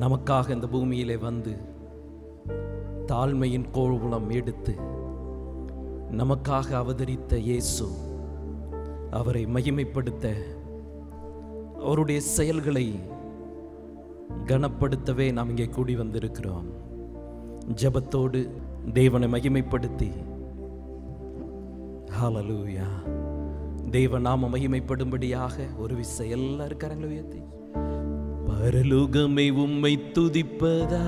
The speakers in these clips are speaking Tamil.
நமக்காக இந்த பூமியிலே வந்து தாழ்மையின் கோவணம் எடுத்து நமக்காக அவதரித்த இயேசு, அவரை மகிமைப்படுத்த, அவருடைய செயல்களை கனப்படுத்தவே நாம் இங்கே கூடி வந்திருக்கிறோம். ஜெபத்தோடு தேவனை மகிமைப்படுத்தி, ஹல்லேலூயா, தேவ நாம மகிமைப்படும்படியாக ஒரு விசை எல்லாரும் கரங்களை உயர்த்தி, பரலோகமே உம்மை துதிப்பதா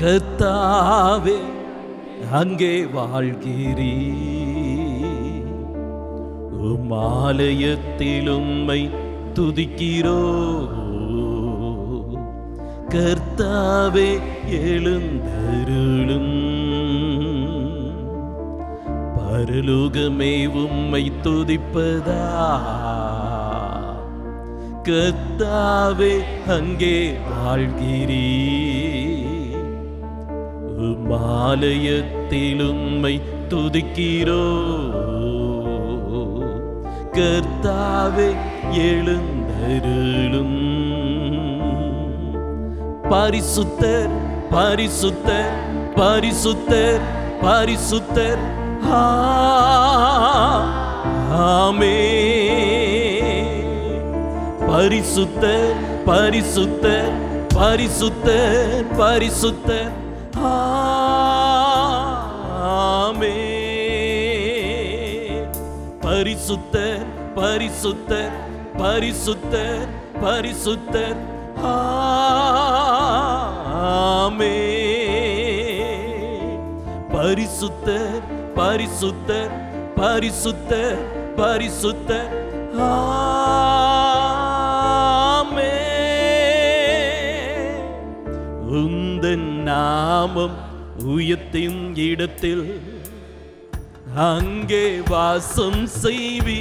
கர்த்தாவே, அங்கே வாழ்கிறீ, உம் ஆலயத்தில் உம்மை துதிக்கிறோ கர்த்தாவே, எழுந்தருளும். பரலோகமே உம்மை துதிப்பதா கர்த்தாவே, அங்கே வாழ்கிறீ, உம் ஆலயத்தில் உம்மை துதிக்கிறோ கர்த்தாவே, எழுந்தருளும். பரிசுத்தர் பரிசுத்தர் பரிசுத்தர் பரிசுத்தர், ஆமென். பரிசுத்தர் பரிசுத்தர் பரிசுத்தர் பரிசுத்தர், ஆமென். பரிசுத்தர் பரிசுத்தர் பரிசுத்தர் பரிசுத்தர், ஆமென். பரிசுத்தர் பரிசுத்தர் பரிசுத்தர் பரிசுத்தர், ஆமென். உந்தன் நாமம் உயர்த்தும் இடத்தில் அங்கே வாசம் செய்வி.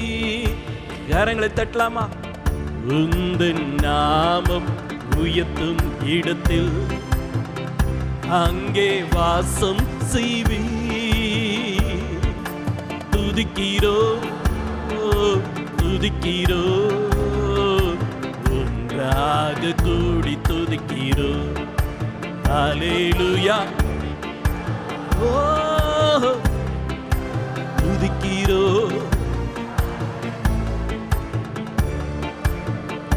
கரங்களை தட்டலாமா? உந்தன் நாமம் உயர்த்தும் இடத்தில் அங்கே வாசம் செய்வி. துதிக்கிறோ துதிக்கிறோ, ஒன்றாக கூடி துதிக்கிறோ. ஹல்லேலூயா, ஓ துதிக்கிறோ.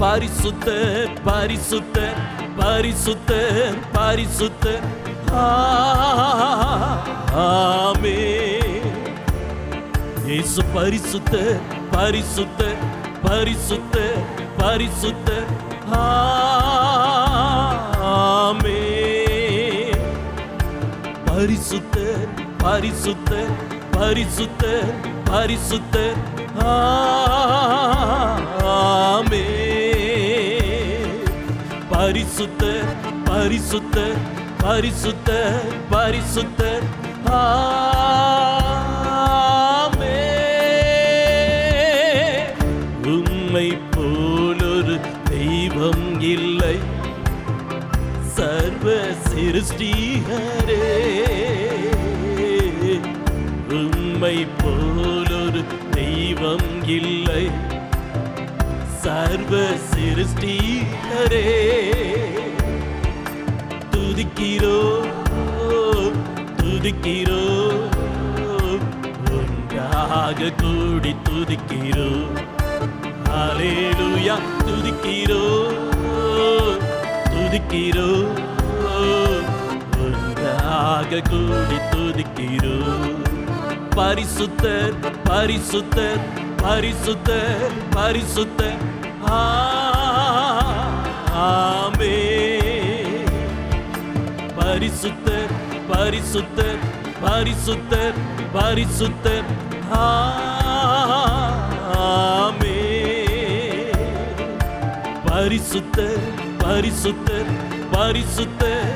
பரிசுத்தர் பரிசுத்தர் பரிசுத்தர் பரிசுத்தர், ஆமென். இயேசு பரிசுத்தர் பரிசுத்தர் பரிசுத்தர் பரிசுத்தர், ஆமென். பரிசுத்தர் பரிசுத்தர் பரிசுத்தர் பரிசுத்தர், ஆமென். பரிசுத்தர் பரிசுத்தர் பரிசுத்தர் பரிசுத்தர், ஆமென். உம்மை போலொரு தெய்வம் இல்லை, சர்வ சிருஷ்டிகரே. உம்மை போலொரு தெய்வம் இல்லை, சர்வ சிருஷ்டிகரே. துதிக்கிறோ துதிக்கிறோ, ஒன்றாக கூடி துதிக்கிறோ. ஹல்லேலூயா, துதிக்கிறோ துதிக்கிறோ, ஒன்றாக கூடி துதிக்கிறோ. பரிசுத்தர் பரிசுத்தர் பரிசுத்தர் பரிசுத்தர், ஆமென். பரிசுத்தர் பரிசுத்தர் பரிசுத்தர் பரிசுத்தர், ஆமென். பரிசுத்தர் பரிசுத்தர் பரிசுத்தர்,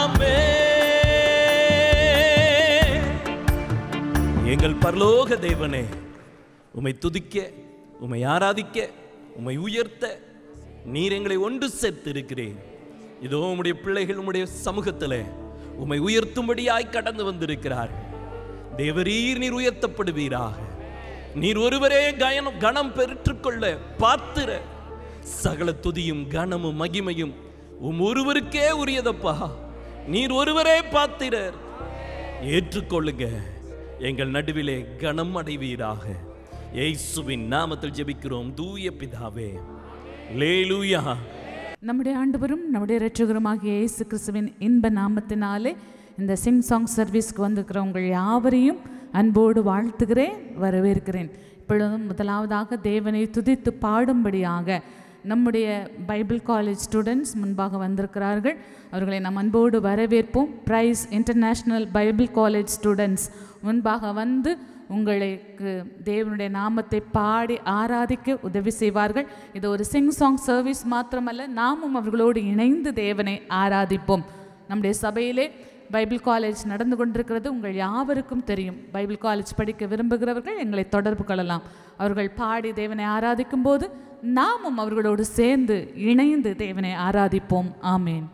ஆமென். எங்கள் பரலோக தேவனே, உம்மை துதிக்க, உம்மை ஆராதிக்க, உம்மை உயர்த்த நீர் எங்களை ஒன்று சேர்த்து இருக்கிறேன். இதோ உம்முடைய பிள்ளைகள் உம்முடைய சமூகத்தில் உம்மை உயர்த்தும்படியாய் கடந்து வந்திருக்கிறார். தேவரீர் நீர் உயர்த்தப்படுவீராக. நீர் ஒருவரே கணம் பெற்றுக்கொள்ள பாத்திர. சகல துதியும் கனமும் மகிமையும் ஒருவருக்கே உரியதப்பா. நீர் ஒருவரே பாத்திரர். ஏற்றுக்கொள்ளுங்க. எங்கள் நடுவிலே கனம் அடைவீராக. இயேசுவின் நாமத்தில் ஜெபிக்கிறோம் தூய பிதாவே. அல்லேலூயா. நம்முடைய ஆண்டவரும் நம்முடைய இரட்சகருமாகிய இயேசு கிறிஸ்துவின் இன்ப நாமத்தினாலே இந்த சிங் சாங் சர்வீஸ்க்கு வந்திருக்கிறவங்க யாவரையும் அன்போடு வாழ்த்துகிறேன், வரவேற்கிறேன். இப்பொழுதும் முதலாவதாக தேவனை துதித்து பாடும்படியாக நம்முடைய பைபிள் காலேஜ் ஸ்டூடெண்ட்ஸ் முன்பாக வந்திருக்கிறார்கள். அவர்களை நாம் அன்போடு வரவேற்போம். Praise international bible college students முன்பாக வந்து உங்களுக்கு தேவனுடைய நாமத்தை பாடி ஆராதிக்க உதவி செய்வார்கள். இது ஒரு சிங் சாங் சர்வீஸ் மாத்திரமல்ல, நாமும் அவர்களோடு இணைந்து தேவனை ஆராதிப்போம். நம்முடைய சபையிலே பைபிள் காலேஜ் நடந்து கொண்டிருக்கிறது உங்கள் யாவருக்கும் தெரியும். பைபிள் காலேஜ் படிக்க விரும்புகிறவர்கள் எங்களை தொடர்பு கொள்ளலாம். அவர்கள் பாடி தேவனை ஆராதிக்கும் போது நாமும் அவர்களோடு சேர்ந்து இணைந்து தேவனை ஆராதிப்போம். ஆமேன்.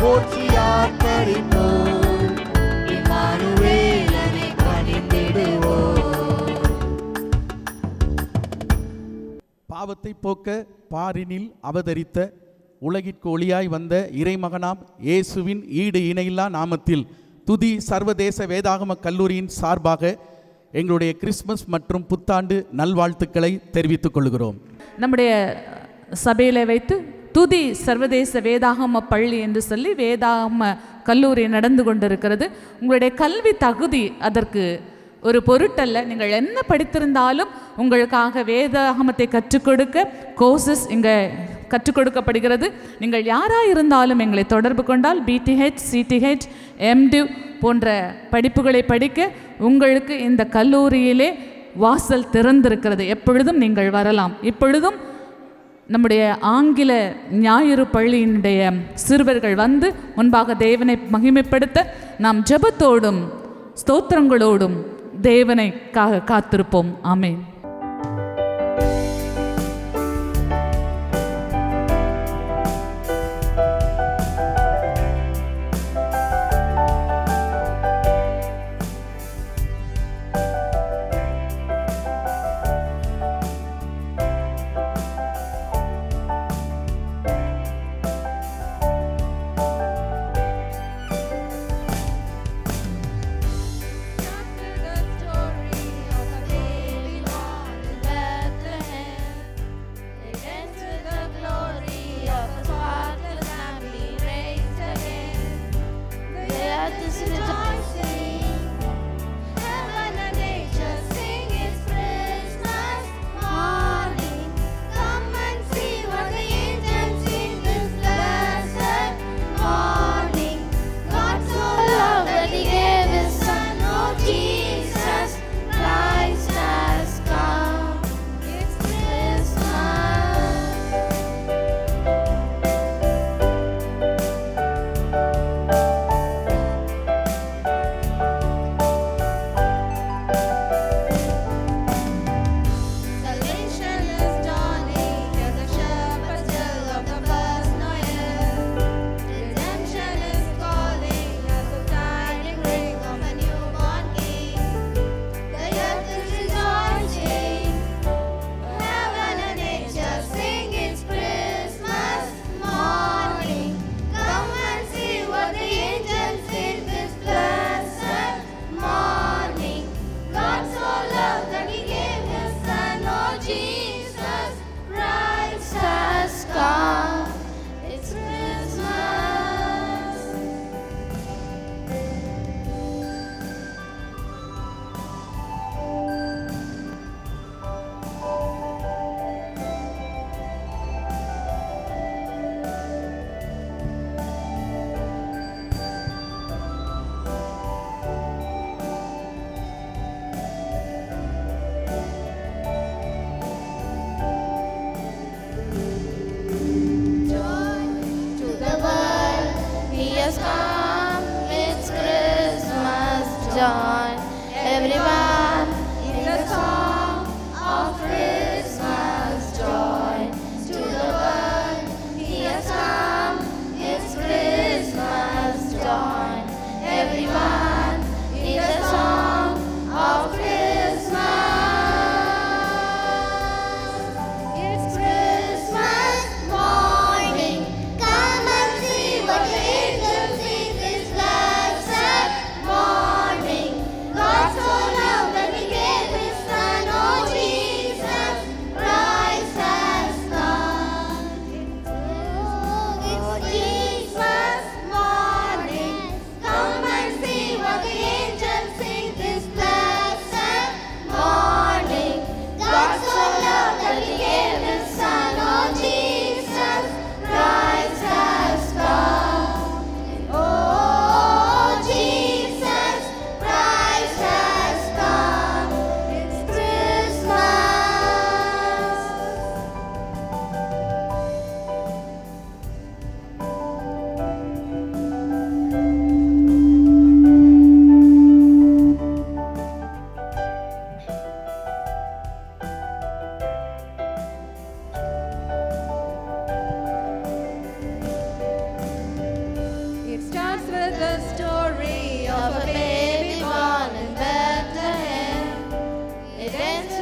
போற்றி ஆர்ப்பரிப்போம். இம்மானுவேல் என்னை பணிந்திடுவோம். பாவத்தை போக்க பாரினில் அவதரித்த உலகிற்கு ஒளியாய் வந்த இறைமகனாம் இயேசுவின் ஈடு இணையில்லா நாமத்தில் துதி சர்வதேச வேதாகம கல்லூரியின் சார்பாக எங்களுடைய கிறிஸ்மஸ் மற்றும் புத்தாண்டு நல்வாழ்த்துக்களை தெரிவித்துக் கொள்கிறோம். நம்முடைய சபையில் வைத்து துதி சர்வதேச வேதாகம பள்ளி என்று சொல்லி வேதாகம கல்லூரி நடந்து கொண்டிருக்கிறது. உங்களுடைய கல்வி தகுதி அதற்கு ஒரு பொருட்டல்ல. நீங்கள் என்ன படித்திருந்தாலும் உங்களுக்காக வேதாகமத்தை கற்றுக் கொடுக்க கோர்சஸ் இங்கே கற்றுக் கொடுக்கப்படுகிறது. நீங்கள் யாராக இருந்தாலும் எங்களை தொடர்பு கொண்டால் பிடிஹெச், சிடிஹெச், எம்டிவ் போன்ற படிப்புகளை படிக்க உங்களுக்கு இந்த கல்லூரியிலே வாசல் திறந்திருக்கிறது. எப்பொழுதும் நீங்கள் வரலாம். இப்பொழுதும் நம்முடைய ஆங்கில ஞாயிறு பள்ளியினுடைய சிறுவர்கள் வந்து முன்பாக தேவனை மகிமைப்படுத்த நாம் ஜெபத்தோடும் ஸ்தோத்திரங்களோடும் தேவனை காத்திருப்போம். ஆமென்.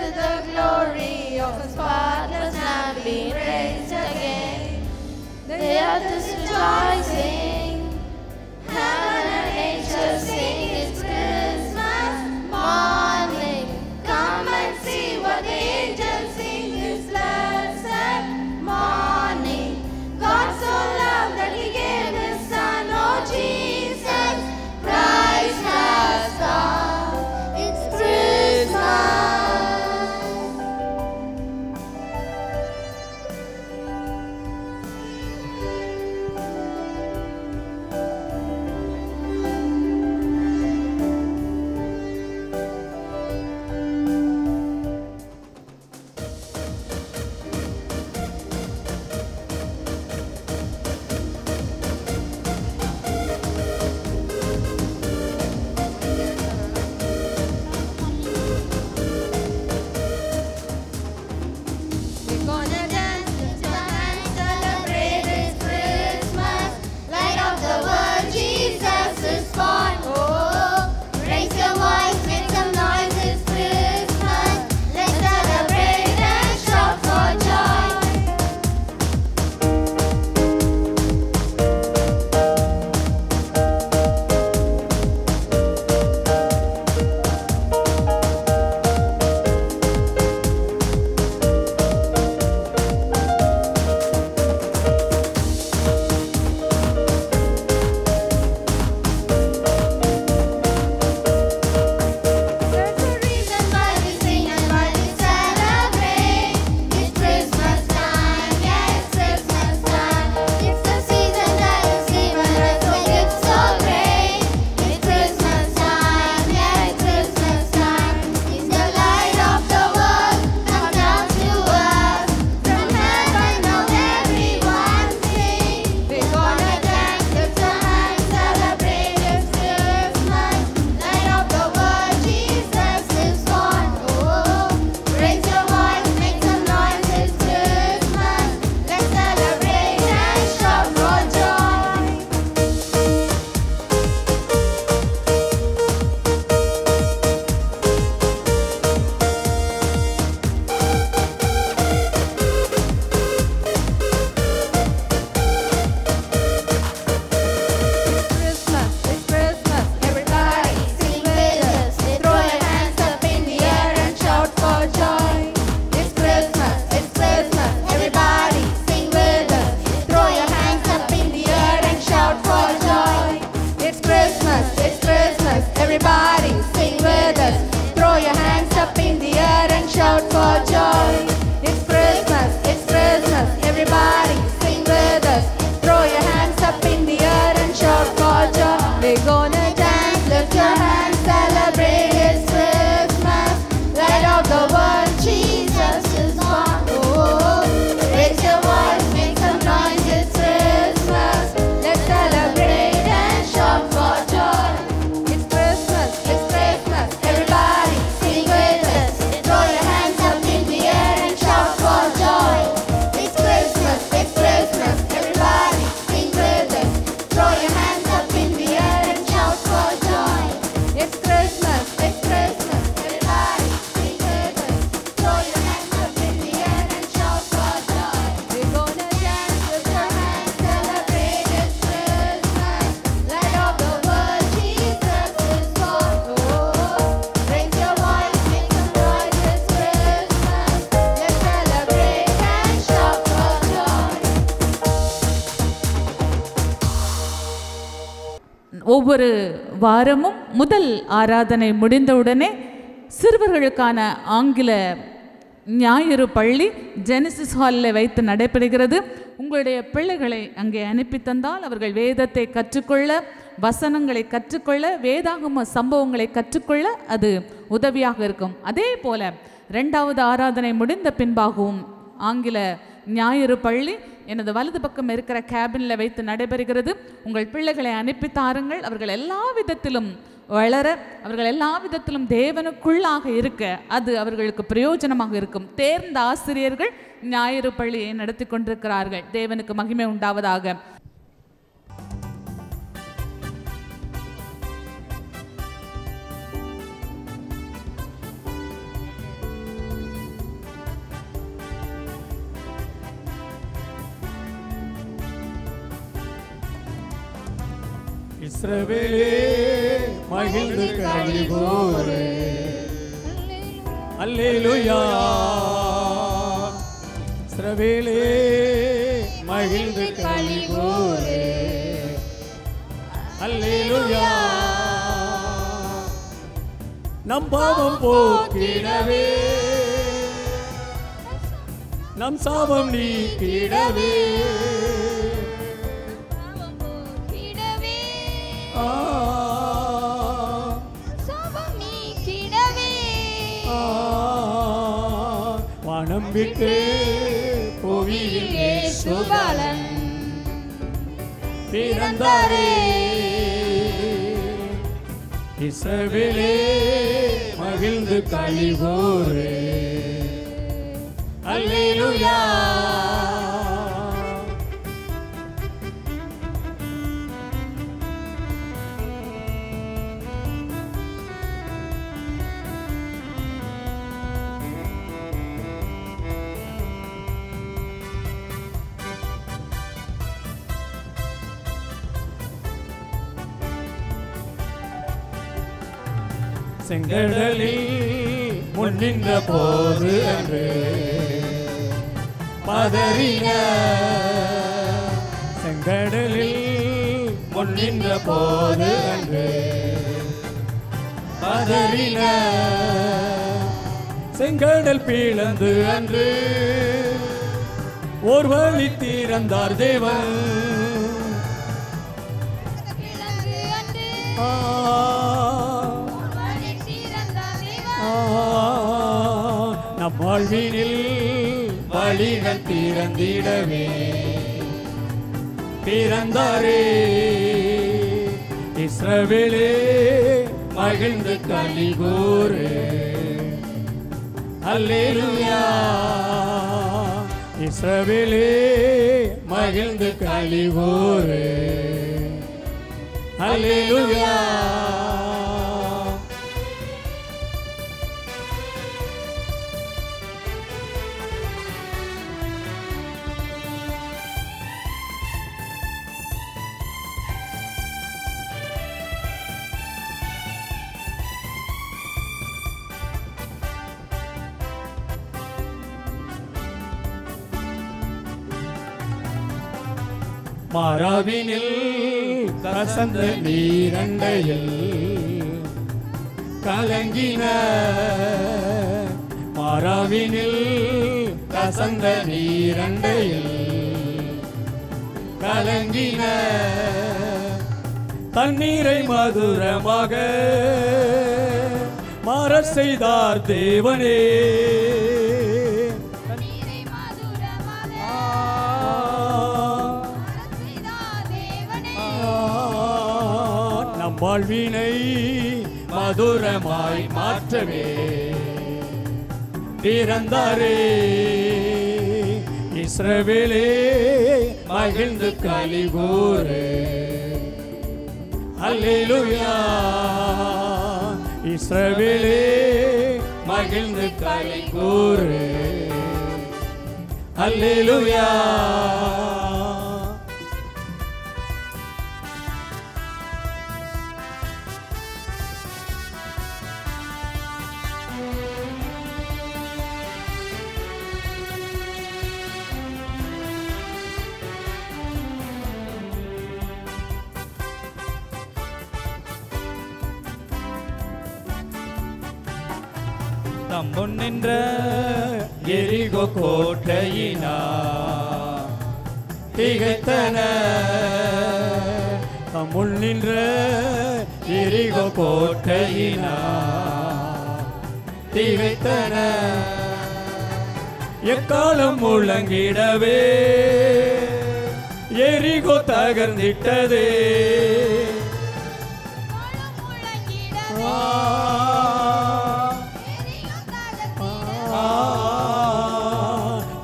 of the glory of his spotless Lamb. earth is rejoicing. Heaven and angels sing, it's Christmas morning. Come and see what the angels sing this blessed morning. God so loved that He gave His Son, oh Jesus Christ has come. It's Christmas. We're gonna dance, lift our hands, celebrate it's Christmas. Light of the world, Jesus is born. Oh, raise your voice, make some noise, it's Christmas. Let's celebrate and shout for joy. There's a reason why we sing and why we celebrate. It's Christmas time, yeah, it's Christmas time. It's the season that you see when earth will give so great. It's Christmas time, yeah, it's Christmas time. It's the light of the world come down to us. From heaven now everyone sing. We're gonna dance, lift our hands, celebrate it's Christmas. Light of the world, Jesus is born. Oh, raise your voice, make some noise, it's Christmas. Let's celebrate and shout for joy. It's Christmas, everybody sing with us. Throw your hands up in the air and shout for joy. It's Christmas, everybody sing with us. Throw your hands up in the air and shout for joy. It's Christmas, everybody sing with us. Throw your hands up in the air and shout for joy. It's Christmas, everybody sing with us. Throw your hands up in the air and shout for joy. We're gonna dance, lift your hands, celebrate it's Christmas. Light of the world, Jesus is born. Oh, raise your voice, make some noise, it's Christmas. Let's celebrate and shout for joy. It's Christmas, everybody sing with us. Throw your hands up in the air and shout for joy. It's Christmas, everybody sing with us. Throw your hands up in the air and shout for joy. It's Christmas, everybody sing with us. Throw your hands up in the air and shout for joy. We're gonna dance with your hands, celebrate it's Christmas. Light of the world, Jesus is born. Oh, raise your voice, make some noise, it's Christmas. Let's celebrate and shout for joy. ஒவ்வொரு வாரமும் முதல் ஆராதனை முடிந்தவுடனே சிறுவர்களுக்கான ஆங்கில ஞாயிறு பள்ளி ஜெனசிஸ் ஹாலில் வைத்து நடைபெறுகிறது. உங்களுடைய பிள்ளைகளை அங்கே அனுப்பி தந்தால் அவர்கள் வேதத்தை கற்றுக்கொள்ள, வசனங்களை கற்றுக்கொள்ள, வேதாகம சம்பவங்களை கற்றுக்கொள்ள அது உதவியாக இருக்கும். அதே போல 2வது ஆராதனை முடிந்த பின்பாகவும் ஆங்கில ஞாயிறு பள்ளி எனது வலது பக்கம் இருக்கிற கேபினில் வைத்து நடைபெறுகிறது. உங்கள் பிள்ளைகளை அனுப்பி தாருங்கள். அவர்கள் எல்லா விதத்திலும் வளர, அவர்கள் எல்லா விதத்திலும் தேவனுக்குள்ளாக இருக்க அது அவர்களுக்கு பிரயோஜனமாக இருக்கும். தேர்ந்த ஆசிரியர்கள் ஞாயிறு பள்ளியை நடத்தி கொண்டிருக்கிறார்கள். தேவனுக்கு மகிமை உண்டாவதாக. இஸ்ரவேலே மகிழ்ந்து களிகூரு. அல்லேலூயா. இஸ்ரவேலே மகிழ்ந்து களிகூரு. அல்லேலூயா. நம் பாவம் போக்கிடவே, நம் சாபம் நீக்கிடவே, வானம் விட்டு புவியில் இயேசுபாலன் பிறந்தாரே. இஸ்ரவேலே மகிழ்ந்து களிகூரு. அல்லேலூயா. செங்கடலில் முன்னின்ற போது அன்று பதறின, செங்கடலில் முன்னின்ற போது அன்று பதறின, செங்கடல் பிளந்து அன்று ஓர் வழி திறந்தார் தேவன். நம் வாழ்வினில் வழிகள் திறந்திடவே பிறந்தாரே. இஸ்ரவேலே மகிழ்ந்து களிகூரு. அல்லேலூயா. இஸ்ரவேலே மகிழ்ந்து களிகூரு. அல்லேலூயா. மாறாவினில் கசந்த நீரண்டையில் கலங்கின, மாறாவினில் கசந்த நீரண்டையில் கலங்கின, தண்ணீரை மதுரமாக மாறச் செய்தார் தேவனே. வாழ்வினை மதுரமாய் மாற்றவே பிறந்தாரே. இஸ்ரவேலே மகிழ்ந்து களிகூரு. அல்லேலூயா. இஸ்ரவேலே மகிழ்ந்து களிகூரு. அல்லேலூயா. தம்பொன் நின்ற எரிகோ கோட்டையினா திகைத்தன, தம்பொன் நின்ற எரிகோ கோட்டையினா திகைத்தன, எக்காலம் முழங்கிடவே எரிகோ தகர்ந்திட்டதே.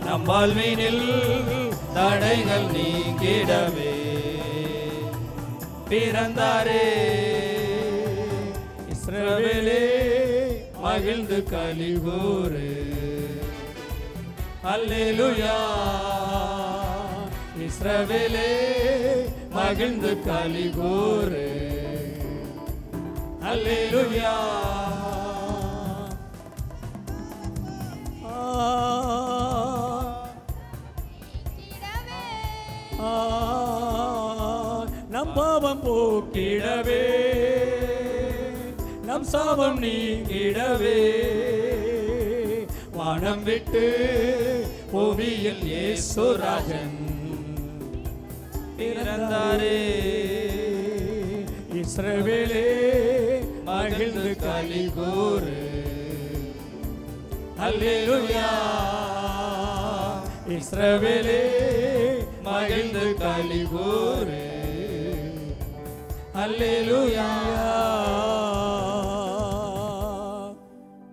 நம் வாழ்வினில் தடைகள் நீங்கிடவே பிறந்தாரே. இஸ்ரவேலே மகிழ்ந்து களிகூரு. அல்லேலூயா. இஸ்ரவேலே மகிழ்ந்து களி கூறு. அல்லேலூயா. நம் பாவம் போக்கிடவே, நம் சாபம் நீங்கிடவே, வானம் விட்டு பூமியில் இயேசுராஜன் பிறந்தாரே. இஸ்ரவேலே மகிழ்ந்து களி கூறு. அல்லேலூயா. இஸ்ரவேலே மகிழ்ந்து களி கூறு. அல்லேலூயா.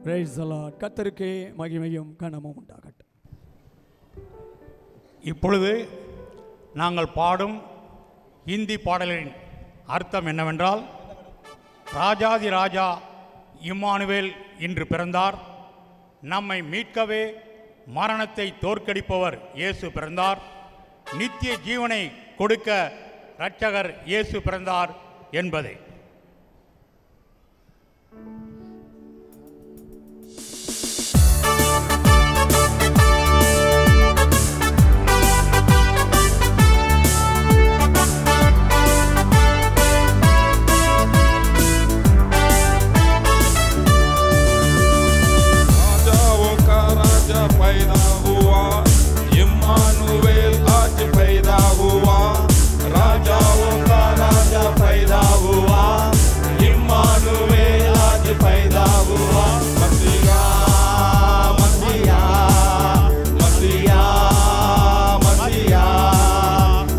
Praise the Lord. கர்த்தருக்கே மகிமையும் கனமும் உண்டாகட்டும். இப்பொழுது நாங்கள் பாடும் இந்தி பாடலின் அர்த்தம் என்னவென்றால், ராஜாதி ராஜா இம்மானுவேல் இன்று பிறந்தார். நம்மை மீட்கவே மரணத்தை தோற்கடிப்பவர் இயேசு பிறந்தார். நித்திய ஜீவனை கொடுக்க இரட்சகர் இயேசு பிறந்தார் என்பதே. पैदा हुआ इम्मानुएल आज पैदा हुआ, राजाओं का राजा पैदा हुआ इम्मानुएल आज पैदा हुआ। मसीहा मसीहा मसीहा मसीहा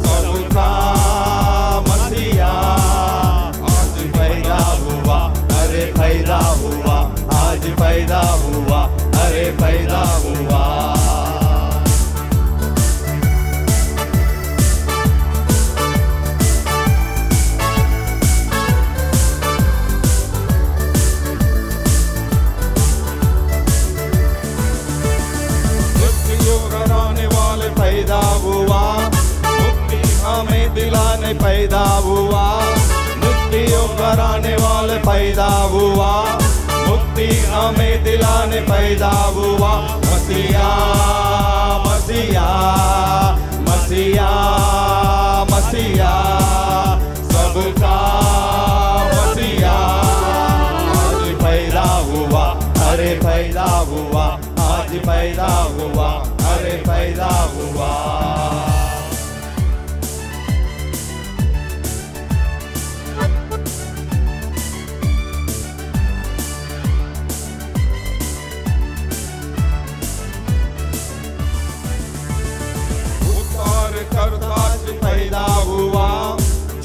सबका मसीहा आज पैदा हुआ। अरे पैदा हुआ, आज पैदा हुआ, अरे पैदा हुआ। मृत्यु कराने वाले पैदा हुआ, मुक्ति हमें दिलाने पैदा हुआ। मृत्यु कराने वाले पैदा हुआ, मुक्ति हमें दिलाने पैदा हुआ। मसीहा मसीहा मसीहा मसीहा सबका मसीहा आज पैदा हुआ। अरे पैदा हुआ, आज पैदा हुआ, अरे पैदा हुआ। आज पैदा हुआ,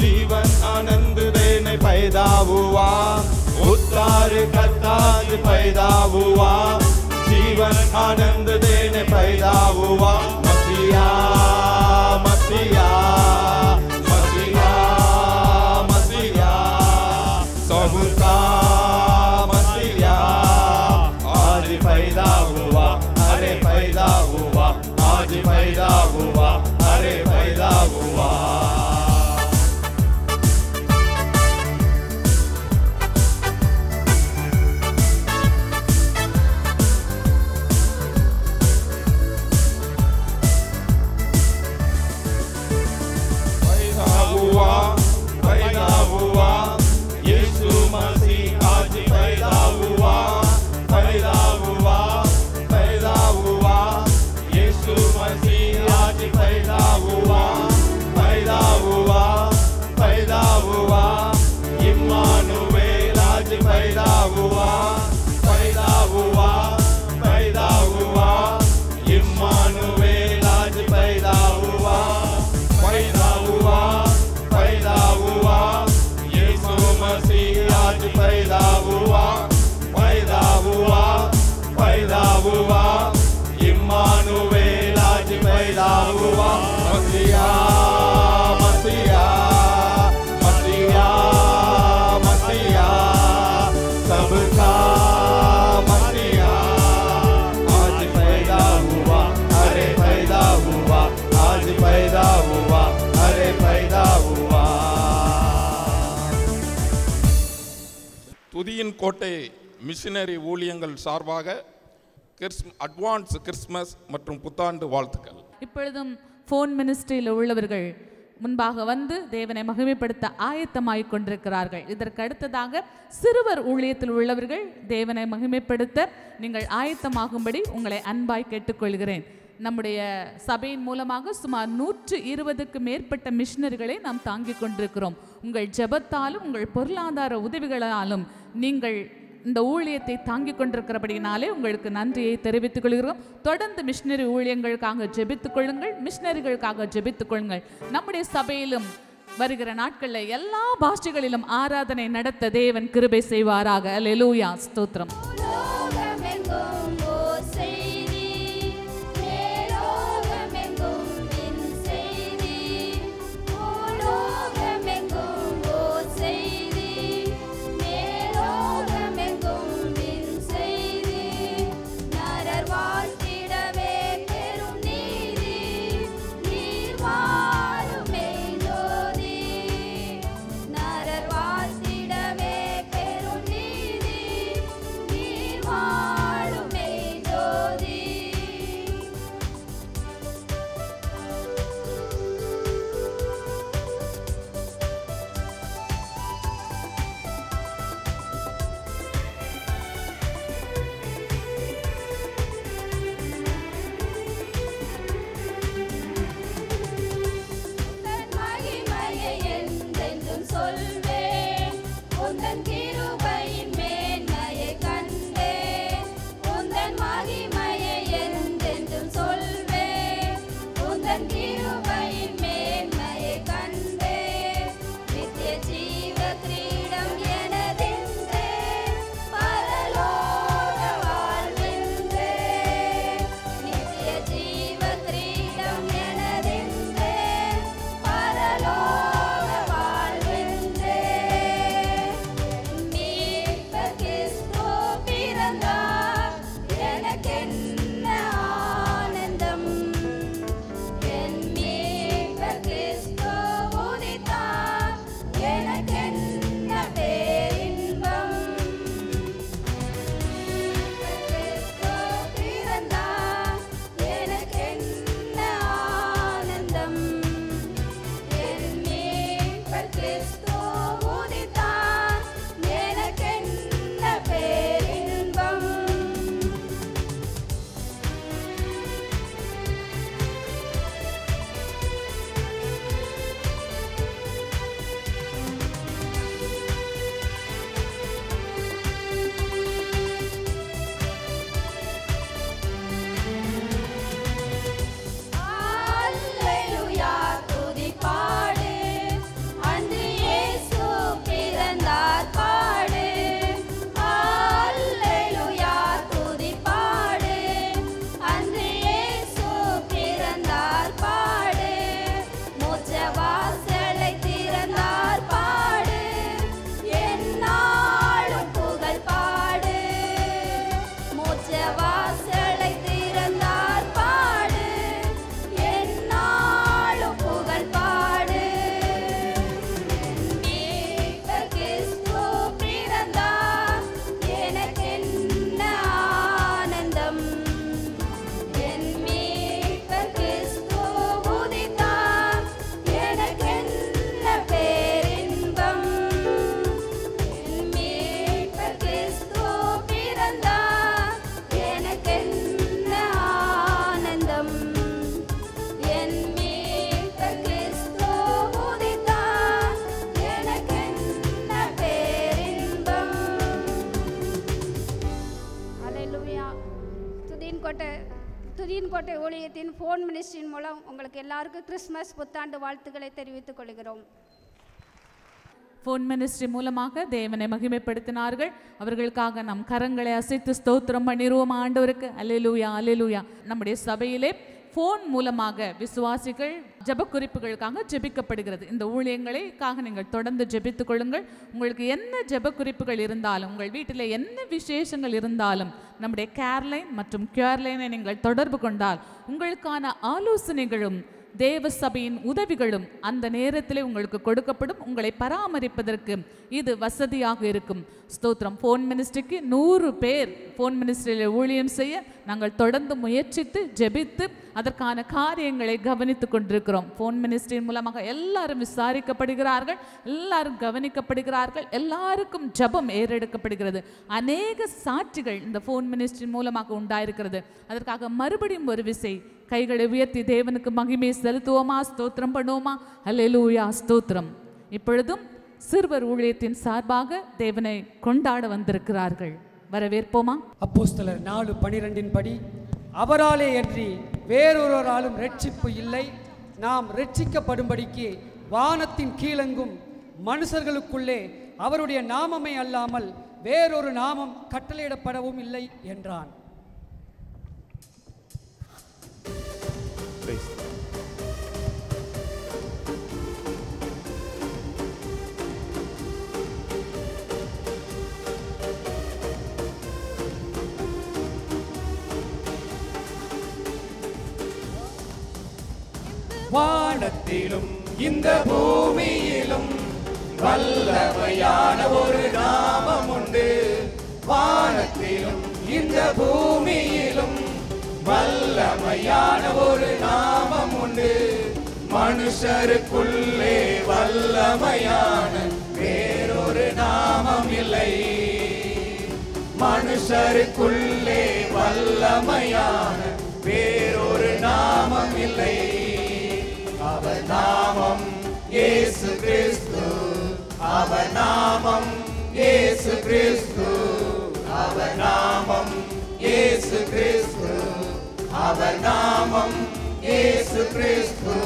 जीवन आनंद देने पैदा हुआ। उद्धार करता आज पैदा हुआ, जीवन आनंद देने पैदा हुआ। मसीहा मसीहा मसीहा मसीहा सबका मसीहा आज पैदा हुआ। अरे पैदा हुआ, आज पैदा हुआ, अरे पैदा हुआ। पैदा हुआ, पैदा हुआ, यीशु मसीह आज पैदा हुआ। पैदा हुआ, पैदा हुआ, यीशु मसीह आज पैदा हुआ। पैदा हुआ, पैदा हुआ, इम्मानुएल आज पैदा हुआ। पैदा हुआ, पैदा हुआ, इम्मानुएल आज पैदा हुआ। पैदा हुआ, पैदा हुआ, यीशु मसीह आज पैदा हुआ। पैदा हुआ, पैदा हुआ, इम्मानुएल आज पैदा हुआ। मसीहा मसीहा मसीहा मसीहा सबका मसीहा आज पैदा हुआ। अरे पैदा हुआ, आज पैदा हुआ, अरे पैदा हुआ। துதியின் கோட்டை மிஷினரி ஊழியங்கள் சார்பாக அட்வான்ஸ் கிறிஸ்மஸ் மற்றும் புத்தாண்டு வாழ்த்துக்கள். இப்பொழுதும் ஃபோன் மினிஸ்ட்ரியில் உள்ளவர்கள் முன்பாக வந்து தேவனை மகிமைப்படுத்த ஆயத்தமாய் கொண்டிருக்கிறார்கள். இதற்கு அடுத்ததாக சிறுவர் ஊழியத்தில் உள்ளவர்கள் தேவனை மகிமைப்படுத்த நீங்கள் ஆயத்தமாகும்படி உங்களை அன்பாய் கேட்டுக்கொள்கிறேன். நம்முடைய சபையின் மூலமாக சுமார் 120க்கு மேற்பட்ட மிஷினரிகளை நாம் தாங்கிக் கொண்டிருக்கிறோம். உங்கள் ஜெபத்தாலும் உங்கள் பொருளாதார உதவிகளாலும் நீங்கள் இந்த ஊழியத்தை தாங்கிக் கொண்டிருக்கிறபடினாலே உங்களுக்கு நன்றியை தெரிவித்துக் கொள்கிறோம். தொடர்ந்து மிஷினரி ஊழியங்களுக்காக ஜெபித்துக் கொள்ளுங்கள், மிஷினரிகளுக்காக ஜெபித்துக் கொள்ளுங்கள். நம்முடைய சபையிலும் வருகிற நாட்களில் எல்லா பாஷைகளிலும் ஆராதனை நடத்த தேவன் கிருபை செய்வாராக. அல்லேலூயா, ஸ்தோத்திரம். துதியின் கோட்டை ஊழியத்தின் ஃபோன் மினிஸ்ட்ரியின் மூலம் உங்களுக்கு எல்லாருக்கும் கிறிஸ்மஸ் புத்தாண்டு வாழ்த்துக்களை தெரிவித்துக் கொள்கிறோம். ஃபோன் மினிஸ்ட்ரி மூலமாக தேவனை மகிமைப்படுத்தினார்கள். அவர்களுக்காக நம் கரங்களை அசைத்து ஸ்தோத்திரம் பண்ணிடுவோம் ஆண்டவருக்கு. அல்லேலூயா, அல்லேலூயா. நம்முடைய சபையிலே ஃபோன் மூலமாக விசுவாசிகள் ஜெப குறிப்புகளுக்காக ஜெபிக்கப்படுகிறது. இந்த ஊழியங்களுக்காக நீங்கள் தொடர்ந்து ஜெபித்துக் கொள்ளுங்கள். உங்களுக்கு என்ன ஜெப குறிப்புகள் இருந்தாலும், உங்கள் வீட்டில் என்ன விசேஷங்கள் இருந்தாலும் நம்முடைய கேர்லைன் மற்றும் கியூர்லைனை நீங்கள் தொடர்பு கொண்டால் உங்களுக்கான ஆலோசனைகளும் தேவ சபையின் உதவிகளும் அந்த நேரத்திலே உங்களுக்கு கொடுக்கப்படும். உங்களை பராமரிப்பதற்கு இது வசதியாக இருக்கும். ஸ்தோத்திரம். ஃபோன் மினிஸ்ட்ரிக்கு 100 பேர் ஃபோன் மினிஸ்ட்ரியில் ஊழியம் செய்ய நாங்கள் தொடர்ந்து முயற்சித்து ஜெபித்து அதற்கான காரியங்களை கவனித்து கொண்டிருக்கிறோம். ஃபோன் மினிஸ்ட்ரியின் மூலமாக எல்லாரும் விசாரிக்கப்படுகிறார்கள், எல்லாரும் கவனிக்கப்படுகிறார்கள், எல்லாருக்கும் ஜெபம் ஏறெடுக்கப்படுகிறது. அநேக சாட்சிகள் இந்த ஃபோன் மினிஸ்ட்ரி மூலமாக உண்டாயிருக்கிறது. அதற்காக மறுபடியும் ஒரு விசை கைகளை உயர்த்தி தேவனுக்கு மகிமை செலுத்துவோமா? ஸ்தோத்திரம் பண்ணுவோமா? அல்லேலூயா, ஸ்தோத்திரம். இப்பொழுதும் சிறுவர் ஊழியத்தின் சார்பாக தேவனை கொண்டாட வந்திருக்கிறார்கள். வரவேற்போமா? அப்போஸ்தலர் 4:12 படி, அவராலே அன்றி வேறொருவராலும் ரட்சிப்பு இல்லை. நாம் ரட்சிக்கப்படும்படிக்கு வானத்தின் கீழெங்கும் மனுஷர்களுக்குள்ளே அவருடைய நாமமே அல்லாமல் வேறொரு நாமம் கட்டளையிடப்படவும் இல்லை என்றான். வானத்திலும் இந்த பூமியிலும் வல்லமையான ஒரு நாமம் உண்டு. வானத்திலும் இந்த பூமியிலும் வல்லமையான ஒரு நாமம் உண்டு. மனுஷருக்குள்ளே வல்லமையான வேறொரு நாமம் இல்லை. மனுஷருக்குள்ளே வல்லமையான வேறொரு நாமம் இல்லை. அவர் நாமம் இயேசு கிறிஸ்து. அவர் நாமம் இயேசு கிறிஸ்து. அவர் நாமம் இயேசு கிறிஸ்து. அவர் நாமம் இயேசு கிறிஸ்து.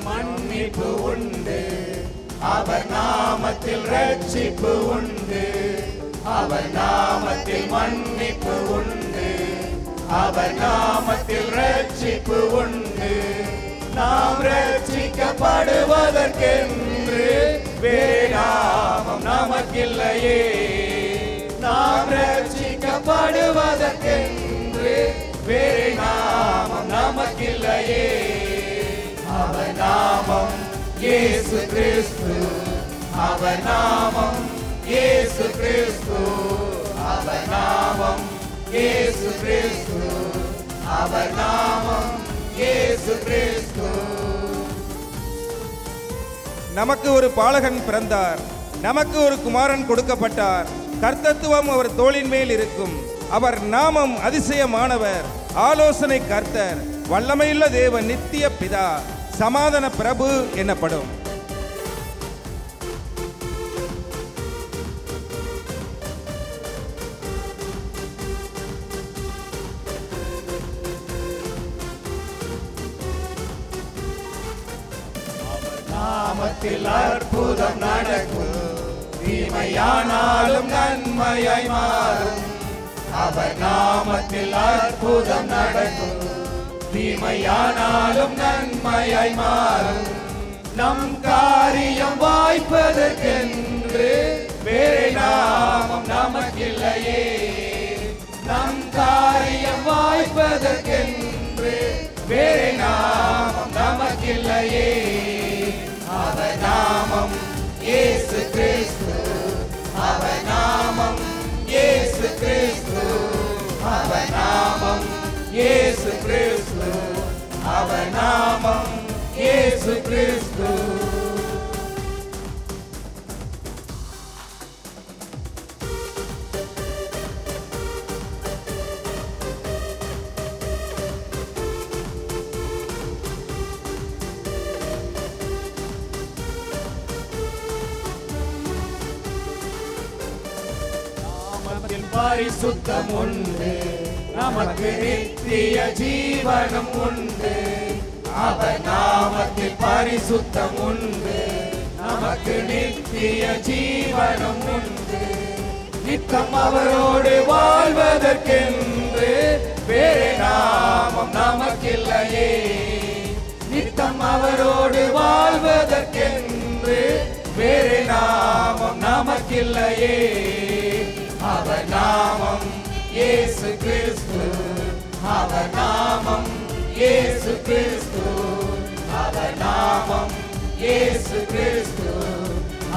மன்னிப்பு உண்டு. அவர் நாமத்தில் ரட்சிப்பு உண்டு. அவர் நாமத்தில் மன்னிப்பு உண்டு. அவர் நாமத்தில் ரட்சிப்பு உண்டு. நாம் ரட்சிக்கப்படுவதற்கென்று வேறு நாமம் நமக்கில்லையே. நாம் ரட்சிக்கப்படுவதற்கென்று வேறு நாமம் நமக்கில்லையே. அவர் நாமம் இயேசு கிறிஸ்து. அவர் நாமம் இயேசு கிறிஸ்து. அவர் நாமம் இயேசு கிறிஸ்து. அவர் நாமம் இயேசு கிறிஸ்து. நமக்கு ஒரு பாலகன் பிறந்தார், நமக்கு ஒரு குமாரன் கொடுக்கப்பட்டார். கர்த்தத்துவம் அவர் தோளின் மேல் இருக்கும். அவர் நாமம் அதிசயமானவர், ஆலோசனை கர்த்தர், வல்லமையுள்ள தேவன், நித்திய பிதா, சமாதான பிரபு எனப்படும். நாமத்தில் அற்புதம் நடக்கும். தீமையானாலும் நன்மையாய் மாறும். அவர் நாமத்தில் அற்புதம் நடக்கும். தீமையானாலும் நன்மையாய் மாறும். நம் காரியம் வாய்ப்பதற்கென்று வேறு நாமம் நமக்கில்லையே. நம் காரியம் வாய்ப்பதற்கென்று வேறு நாமம் நமக்கில்லையே. அவர் நாமம் இயேசு கிறிஸ்து. அவர் நாமம் இயேசு கிறிஸ்து. அவர் நாமம் இயேசு கிறிஸ்து. அவர் நாமம் இயேசு கிறிஸ்து. நாமத்தில் பரிசுத்தம் உண்டு. நமக்கு நித்திய ஜீவனம் உண்டு. அவர் நாமத்தில் பரிசுத்தம் உண்டு. நமக்கு நித்திய ஜீவனும் உண்டு. நித்தம் அவரோடு வாழ்வதற்கென்று வேறு நாமம் நமக்கில்லையே. நித்தம் அவரோடு வாழ்வதற்கென்று வேறு நாமம் நமக்கில்லையே. அவர் நாமம் இயேசு கிறிஸ்து, அவர் நாமம் இயேசு கிறிஸ்து, அவர் நாமம் இயேசு கிறிஸ்து,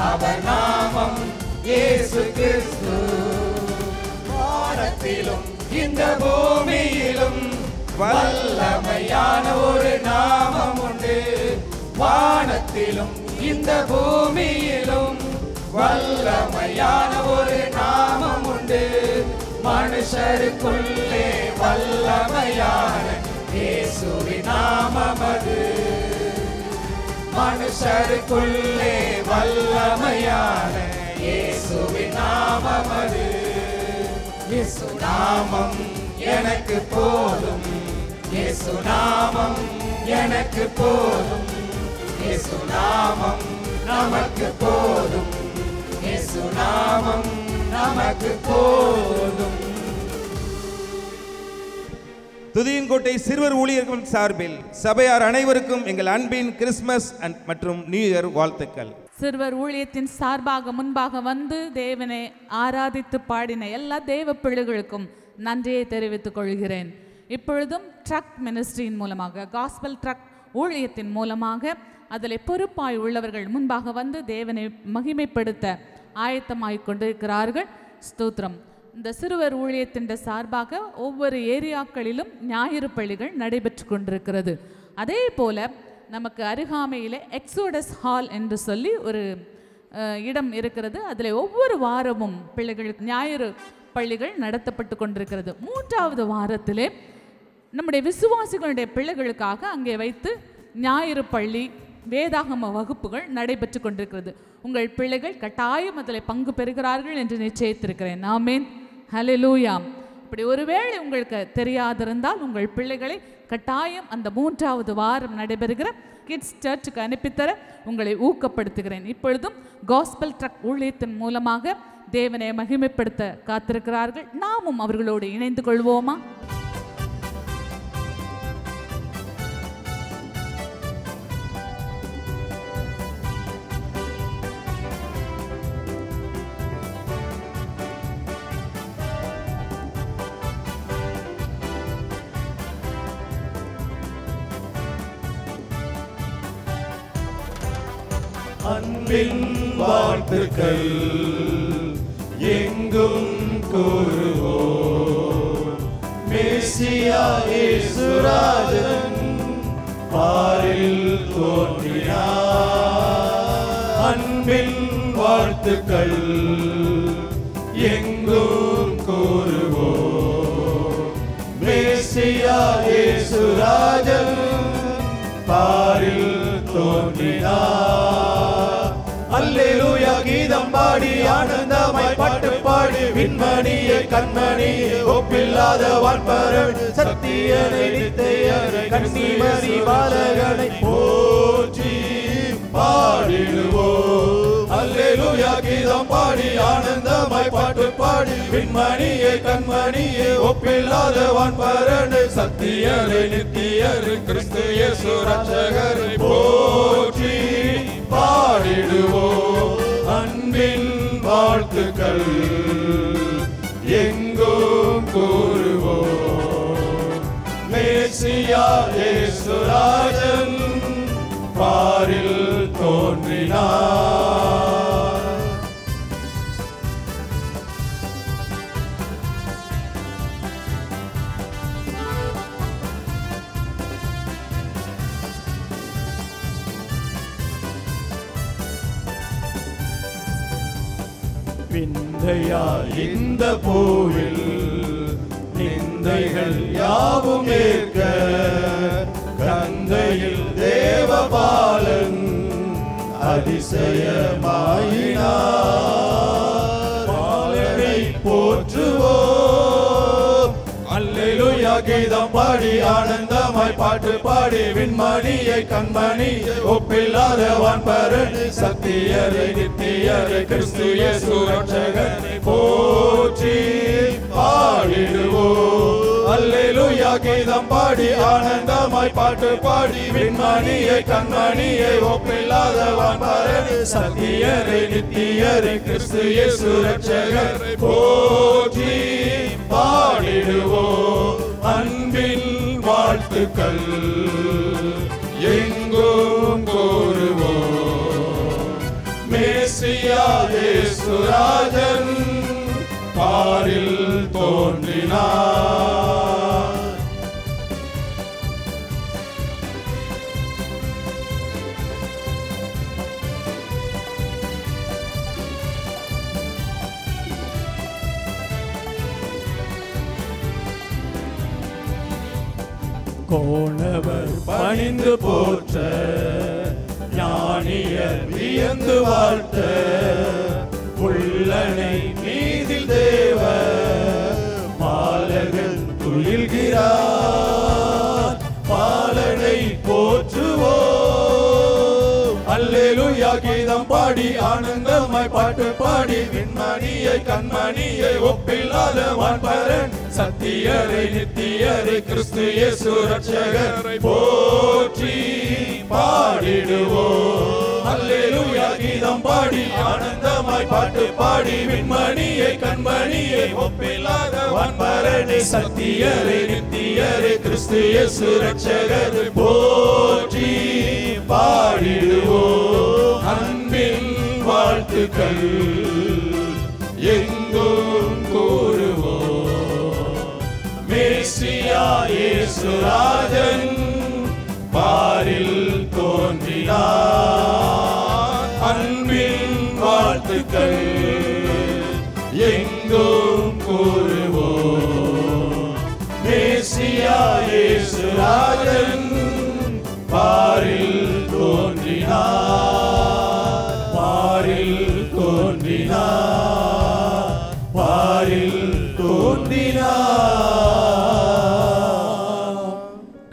அவர் நாமம் இயேசு கிறிஸ்து. வானத்திலும் இந்த பூமியிலும் வல்லமையான ஒரு நாமம் உண்டு. வானத்திலும் இந்த பூமியிலும் வல்லமையான ஒரு நாமம் உண்டு. மனுஷருக்குள்ளே வல்லமையான இயேசுவின் நாமம் அது. மனுஷருக்குள்ளே வல்லமையான இயேசுவின் நாமம் அது. இயேசு நாமம் எனக்கு போதும், இயேசு நாமம் எனக்கு போதும், இயேசு நாமம் நமக்கு போதும், இயேசு நாமம் நமக்கு போதும். துதியன்கோட்டை சிறுவர் ஊழியர்கள் சார்பில் சபையார் அனைவருக்கும் எங்கள் அன்பின் கிறிஸ்துமஸ் மற்றும் நியூ இயர் வாழ்த்துக்கள். சிறுவர் ஊழியத்தின் சார்பாக முன்பாக வந்து தேவனை ஆராதித்து பாடின எல்லா தேவ பிள்ளைகளுக்கும் நன்றியை தெரிவித்துக் கொள்கிறேன். இப்பொழுதும் ட்ரக் மினிஸ்ட்ரியின் மூலமாக, காஸ்பல் ட்ரக் ஊழியத்தின் மூலமாக அதில் பொறுப்பாய் உள்ளவர்கள் முன்பாக வந்து தேவனை மகிமைப்படுத்த ஆயத்தமாய் கொண்டிருக்கிறார்கள். ஸ்தோத்திரம். இந்த சிறுவர் ஊழியத்தின் சார்பாக ஒவ்வொரு ஏரியாக்களிலும் ஞாயிறு பள்ளிகள் நடைபெற்று கொண்டிருக்கிறது. அதே போல நமக்கு அருகாமையில் எக்ஸோடஸ் ஹால் என்று சொல்லி ஒரு இடம் இருக்கிறது. அதில் ஒவ்வொரு வாரமும் பிள்ளைகளுக்கு ஞாயிறு பள்ளிகள் நடத்தப்பட்டு கொண்டிருக்கிறது. 3வது வாரத்திலே நம்முடைய விசுவாசிகளுடைய பிள்ளைகளுக்காக அங்கே வைத்து ஞாயிறு பள்ளி வேதாகம வகுப்புகள் நடைபெற்று கொண்டிருக்கிறது. உங்கள் பிள்ளைகள் கட்டாயம் அதில் பங்கு பெறுகிறார்கள் என்று நிச்சயித்திருக்கிறேன். ஆமென், ஹல்லேலூயா. இப்படி ஒருவேளை உங்களுக்கு தெரியாதிருந்தால் உங்கள் பிள்ளைகளை கட்டாயம் அந்த 3வது வாரம் நடைபெறுகிற கிட்ஸ் சர்ச்சுக்கு அனுப்பித்தர உங்களை ஊக்கப்படுத்துகிறேன். இப்பொழுதும் காஸ்பல் ட்ரக் ஊழியத்தின் மூலமாக தேவனை மகிமைப்படுத்த காத்திருக்கிறார்கள். நாமும் அவர்களோடு இணைந்து கொள்வோமா? அன்பின் வாழ்த்துக்கள் எங்கும் கூறுவோம். மேசியா இயேசுராஜன் பாரில் தோன்றினார். அன்பின் வாழ்த்துக்கள் எங்கும் கூறுவோம். மேசியா இயேசுராஜன் பாரில் தோன்றினார். அல்லேலூயா கீதம் பாடி ஆனந்தமாய் பாட்டு பாடி விண்மணியே கண்மணியே ஒப்பில்லாத வான்பரன் சத்தியனை நித்தியனை கன்னிமரி பாலகனை போற்றி பாடிடுவோம். அல்லேலூயா கீதம் பாடி ஆனந்தமாய் பாட்டு பாடி விண்மணியே கண்மணியே ஒப்பில்லாத வான்பரன் சத்தியனை நித்தியனை கிறிஸ்து இயேசு ரட்சகரை போற்றி பாடிடுவோம். அன்பின் வாழ்த்துக்கள் எங்கும் கூறுவோம். மேசியா இயேசுராஜன் பாரில் தோன்றினார். விந்தையா இந்த பூவில் நிந்தைகள் யாவும் ஏற்க கந்தையில் தேவபாலன் அதிசயமாயினார். பாலனை போற்றுவோம். அல்லேலூயா கீதம் பாடி ஆனந்தமாய் பாட்டு பாடி விண்மணியை கண்மணியை ஒப்பி ஒப்பில்லாத வான்பரன் சத்தியரை நித்தியரை கிறிஸ்து இயேசு ரட்சகனை போற்றி பாடிடுவோம். அல்லேலூயா கீதம் பாடி ஆனந்தமாய் பாட்டு பாடி விண்மணியை கண்மணியை ஒப்பில்லாத வான்பரன் சத்தியரை நித்தியரை கிறிஸ்து இயேசு ரட்சகரை போற்றி பாடிடுவோம். அன்பின் வாழ்த்துக்கள் எங்கும் கூறுவோம். மேசியா இயேசு ராஜன் பாரில் தோன்றினார். கோணவர் பணிந்து போற்ற ஞானியர் வியந்து வாழ்த்த உள்ளனை மீதில் தேவ பாலகன் துயில்கிறார். பாலனை போற்றுவோம். அல்லேலூயா கீதம் பாடி ஆனந்தமாய் பாட்டு பாடி விண்மணியை கண்மணியை ஒப்பில்லாத வான்பரன் சத்தியரை நித்தியரை கிறிஸ்து இயேசு ரட்சகரை போற்றி பாடிடுவோம். அல்லேலூயா கீதம் பாடி ஆனந்தமாய் பாட்டு பாடி விண்மணியை கண்மணியை ஒப்பில்லாத வான்பரன் சத்தியரை நித்தியரை கிறிஸ்து இயேசு ரட்சகரை போற்றி பாடிடுவோம். அன்பின் வாழ்த்துக்கள் எங்கும் கூறுவோம். மேசியா இயேசு ராஜன் பாரில் தோன்றினார். அன்பின் வாழ்த்துக்கள் எங்கும் கூறுவோம். மேசியா இயேசு ராஜன் பாரில் தோன்றினார். பாரில் தோன்றினார். பாரில் தோன்றினார்.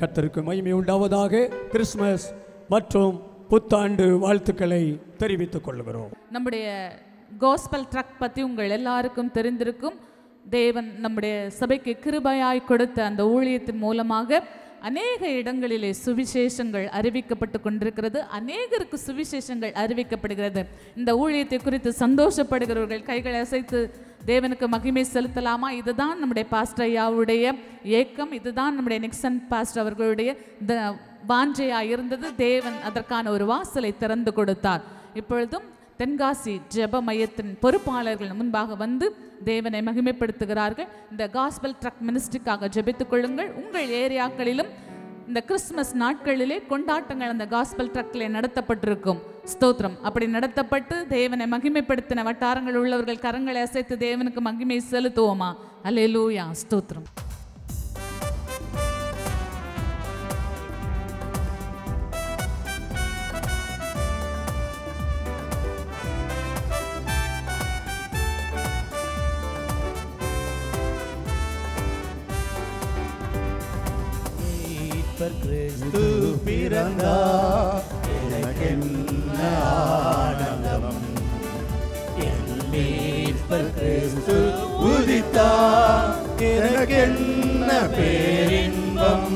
கர்த்தருக்கு மகிமை உண்டாவதாக. கிறிஸ்துமஸ் மற்றும் புத்தாண்டு வாழ்த்துக்களை தெரிவித்துக் கொள்கிறோம். நம்முடைய காஸ்பல் ட்ரக் பற்றி உங்கள் எல்லாருக்கும் தெரிந்திருக்கும். தேவன் நம்முடைய சபைக்கு கிருபையாய் கொடுத்த அந்த ஊழியத்தின் மூலமாக அநேக இடங்களிலே சுவிசேஷங்கள் அறிவிக்கப்பட்டு கொண்டிருக்கிறது. அநேகருக்கு சுவிசேஷங்கள் அறிவிக்கப்படுகிறது. இந்த ஊழியத்தை குறித்து சந்தோஷப்படுகிறவர்கள் கைகளை அசைத்து தேவனுக்கு மகிமை செலுத்தலாமா? இதுதான் நம்முடைய பாஸ்டர் ஐயாவுடைய ஏக்கம். இதுதான் நம்முடைய நிக்சன் பாஸ்டர் அவர்களுடைய வாஞ்சையாக இருந்தது. தேவன் அதற்கான ஒரு வாசலை திறந்து கொடுத்தார். இப்பொழுதும் தென்காசி ஜெப மையத்தின் பொறுப்பாளர்கள் முன்பாக வந்து தேவனை மகிமைப்படுத்துகிறார்கள். இந்த காஸ்பல் ட்ரக் மினிஸ்ட்ரிக்காக ஜெபித்துக் கொள்ளுங்கள். உங்கள் ஏரியாக்களிலும் இந்த கிறிஸ்துமஸ் நாட்களிலே கொண்டாட்டங்கள் அந்த காஸ்பல் ட்ரக்கிலே நடத்தப்பட்டிருக்கும். ஸ்தோத்திரம். அப்படி நடத்தப்பட்டு தேவனை மகிமைப்படுத்தின வட்டாரங்கள் உள்ளவர்கள் கரங்களை அசைத்து தேவனுக்கு மகிமை செலுத்துவோமா? அல்லேலூயா, ஸ்தோத்திரம். கிறிஸ்து பிறந்தார், எனக்கென்ன ஆனந்தம். என் மீட்பர் கிறிஸ்து உதித்தார், எனக்கென்ன பேரின்பம்.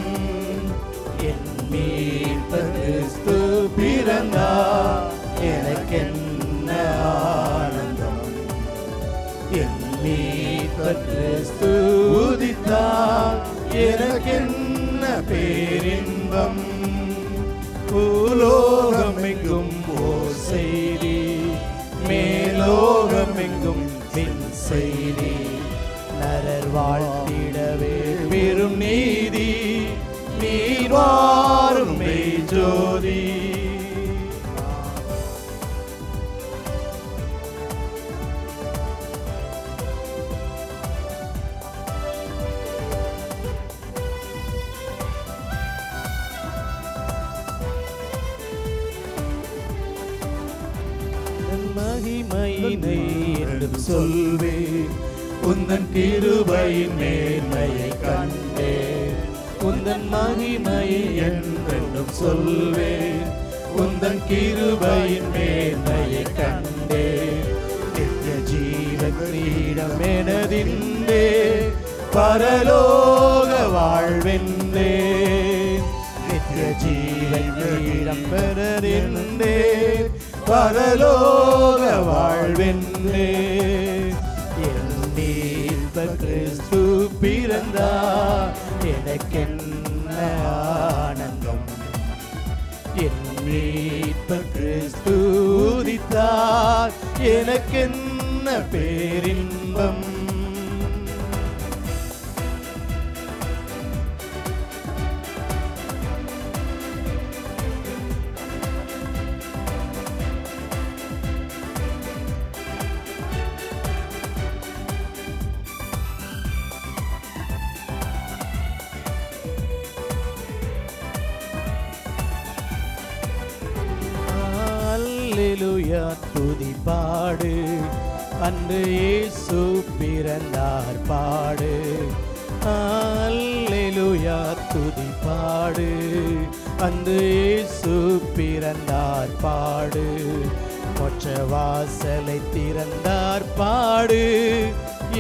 என் மீட்பர் கிறிஸ்து பிறந்தார், எனக்கென்ன ஆனந்தம். என் மீட்பர் கிறிஸ்து உதித்தார், எனக்கென்ன பேரின்பம். பூலோகமெங்கும் ஓர் செய்தி, மேலோகமெங்கும் பின் செய்தி. நரர் வாழ்த்திடவே பெரும் நீதி, நீர் வாரும் மெய் ஜோதி. மகிமையினை என்று சொல்வேன், உந்தன் கிருபையின் மேன்மையை கண்டேன். உந்தன் மகிமையை என்றென்றும் சொல்வேன், உந்தன் கிருபையின் மேன்மையை கண்டே நித்திய ஜீவ கிரீடம் எனதின்றே பரலோக வாழ்வென்றே நித்திய ஜீவ கிரீடம் பெறதென்றே பரலோக வாழ்வென்றே என் மீட்பர் கிறிஸ்து பிறந்தார் எனக்கென்ன ஆனந்தம் என் மீட்பர் கிறிஸ்து உதித்தார் எனக்கென்ன பேரின்பம் அல்லேலூயா துதி பாடு அன்று இயேசு பிறந்தார் பாடு அல்லேலூயா துதி பாடு அன்று இயேசு பிறந்தார் பாடு மோட்ச வாசலை திறந்தார் பாடு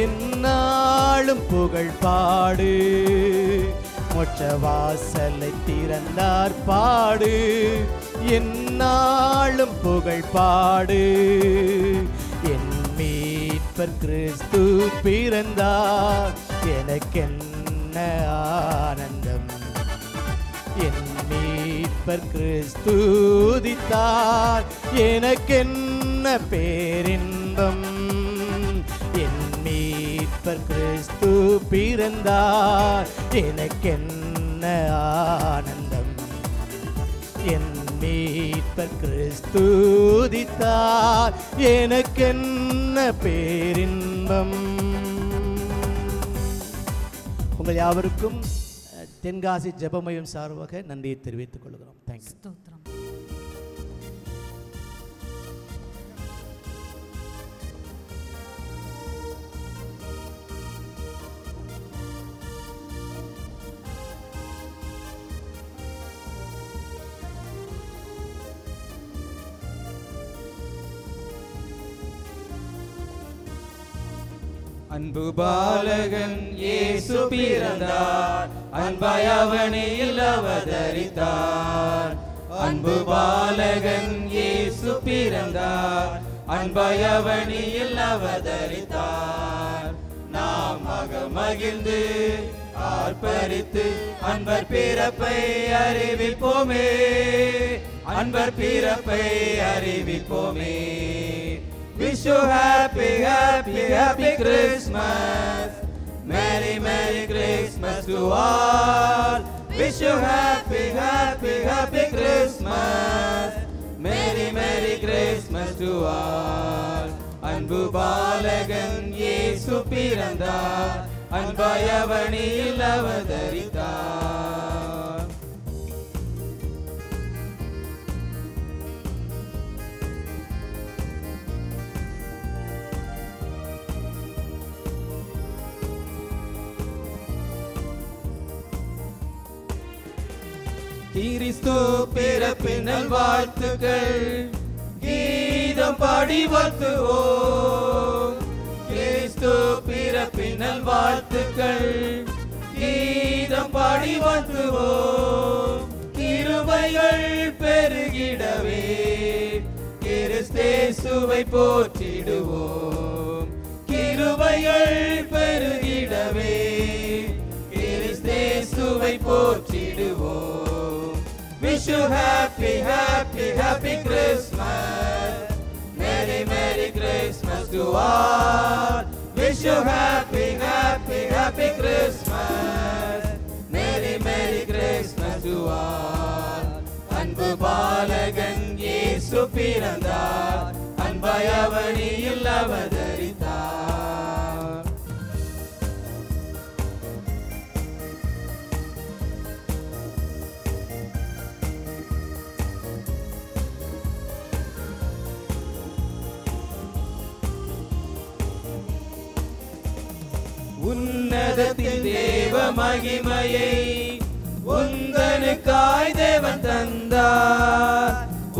எந்நாளும் புகழ் பாடு மோட்ச வாசலை திறந்தார் பாடு எந்நாளும் புகழ் பாடு என் மீட்பர் கிறிஸ்து பிறந்தார் எனக்கென்ன ஆனந்தம் என் மீட்பர் கிறிஸ்து உதித்தார் எனக்கென்ன பேரின்பம் என் மீட்பர் கிறிஸ்து பிறந்தார் எனக்கென்ன ஆனந்தம் என் மீட்பர் கிறிஸ்து உதித்தார் எனக்கென்ன பேரின்பம். உங்கள் யாவருக்கும் தென்காசி ஜெபமயம் சார்பாக நன்றியை தெரிவித்துக் கொள்கிறோம். தேங்க்யூ. ஸ்தோத்திரம். அன்பு பாலகன் இயேசு பிறந்தார் அன்பாய் அவனில் அவதரித்தார் அன்பு பாலகன் இயேசு பிறந்தார் அன்பாய் அவனில் அவதரித்தார் நாம் மகிழ்ந்து ஆர்ப்பரித்து அன்பர் பிறப்பை அறிவிப்போமே அன்பர் பிறப்பை அறிவிப்போமே. Wish you happy, happy, happy Christmas. Merry, Merry Christmas to all. Wish you happy, happy, happy Christmas. Merry, Merry Christmas to all. அன்பு பாலகன் இயேசு பிறந்தார் அன்பாய் அவனில் அவதரித்தார். கிறிஸ்து பிறப்பின் நல்வாழ்த்துக்கள் கீதம் பாடி வாழ்த்துவோம். கிறிஸ்து பிறப்பின் நல்வாழ்த்துக்கள் கீதம் பாடி வாழ்த்துவோம். கிருபைகள் பெருகிடவே கிறிஸ்தேசுவை போற்றிடுவோம். கிருபைகள் பெருகிடவே கிறிஸ்தேசுவை போற்றிடுவோம். Wish you happy, happy, happy Christmas. Merry, Merry Christmas to all. Wish you happy, happy, happy Christmas. Merry, Merry Christmas to all. அன்பு பாலகன் இயேசு பிறந்தார் அன்பாய் அவனில் அவதரித்தார். உன்னதத்தின் தேவ மகிமையை உந்தனுக்காய் தேவன் தந்தார்.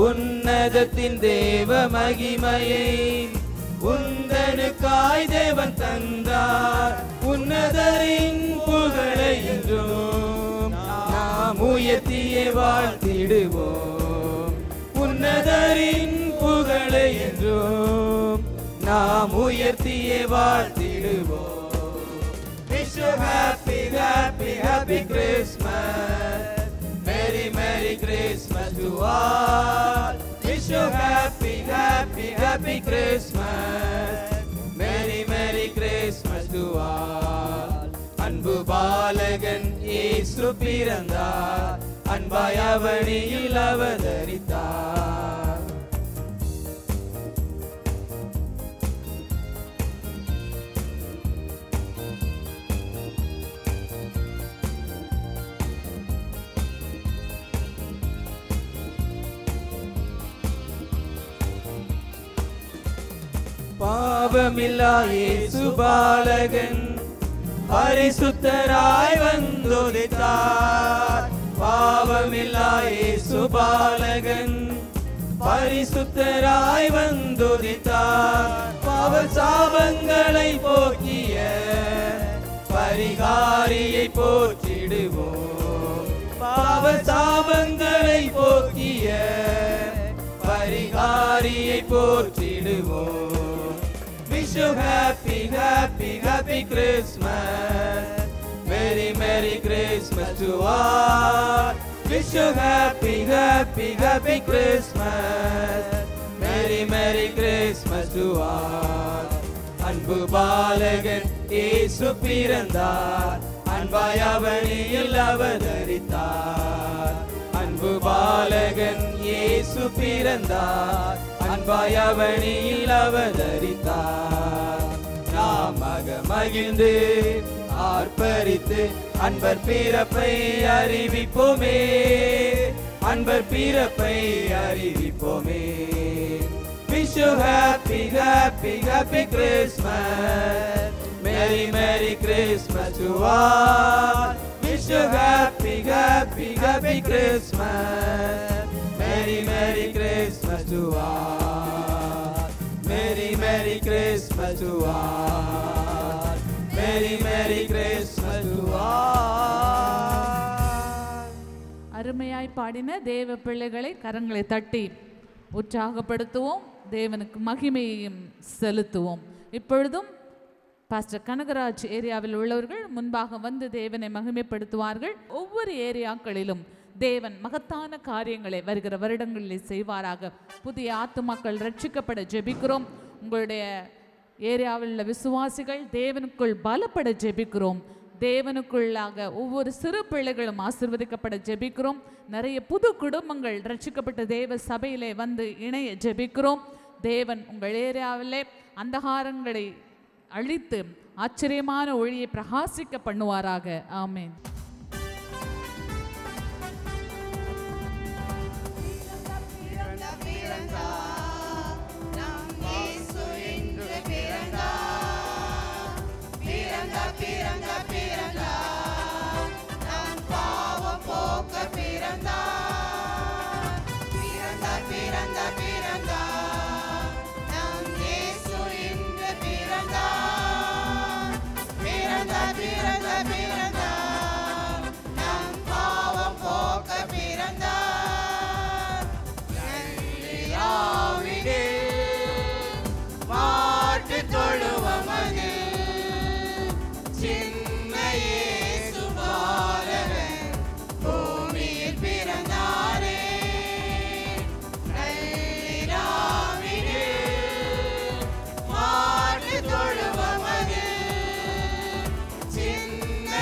உன்னதத்தின் தேவ மகிமையை உந்தனுக்காய் தேவன் தந்தார். உன்னதரின் புகழை என்றும் நாம் உயர்த்தியே வாழ்த்திடுவோம். உன்னதரின் புகழை என்றும் நாம் உயர்த்தியே வாழ்த்திடுவோம். Wish you happy, happy, happy Christmas. Merry, Merry Christmas to all. Wish you happy, happy, happy Christmas. Merry, Merry Christmas to all. அன்பு பாலகன் இயேசு பிறந்தார். அன்பாய் அவனியில் அவதரித்தார். பாவமில்லா இயேசு பாலகன் பரிசுத்தராய் வந்துதித்தார். பாவமில்லா இயேசு பாலகன் பரிசுத்தராய் வந்துதித்தார். பாவ சாபங்களை போக்கிய பரிகாரியை போற்றிடுவோம். பாவ சாபங்களை போக்கிய பரிகாரியை போற்றிடுவோம். Wish you happy, happy, happy Christmas. Merry, Merry Christmas to all. Wish you happy, happy, happy Christmas. Merry, Merry Christmas to all. அன்பு பாலகன் இயேசு பிறந்தார். அன்பாய் அவனியில் அவதரித்தார். அன்பு பாலகன் இயேசு பிறந்தார். அன்பாய் அவனியில் அவதரித்தார். நாம் மகிழ்ந்து ஆர்ப்பரித்து அன்பர் பிறப்பை அறிவிப்போமே. அன்பர் பிறப்பை அறிவிப்போமே. Wish you happy, happy, happy Christmas. Merry, Merry Christmas to all. Wish you happy, happy, happy Christmas. Merry, Merry Christmas to all. Merry, Merry Christmas to all. Merry, Merry Christmas to all. அருமையாய் பாடின தேவ பிள்ளைகளை கரங்களை தட்டி உற்சாகப்படுத்துவோம். தேவனுக்கு மகிமையையும் செலுத்துவோம். இப்பொழுதும் பாஸ்டர் கனகராஜ் ஏரியாவில் உள்ளவர்கள் முன்பாக வந்து தேவனை மகிமைப்படுத்துவார்கள். ஒவ்வொரு ஏரியாக்களிலும் தேவன் மகத்தான காரியங்களை வருகிற வருடங்களில் செய்வாராக. புதிய ஆத்துமாக்கள் ரட்சிக்கப்பட ஜெபிக்கிறோம். உங்களுடைய ஏரியாவில் உள்ள விசுவாசிகள் தேவனுக்குள் பலப்பட ஜெபிக்கிறோம். தேவனுக்குள்ளாக ஒவ்வொரு சிறு பிள்ளைகளும் ஆசீர்வதிக்கப்பட ஜெபிக்கிறோம். நிறைய புது குடும்பங்கள் ரட்சிக்கப்பட்ட தேவ சபையிலே வந்து இணைய ஜெபிக்கிறோம். தேவன் உங்கள் ஏரியாவிலே அந்தகாரங்களை அழித்து ஆச்சரியமான ஒளியை பிரகாசிக்க பண்ணுவாராக. ஆமென். சின்ன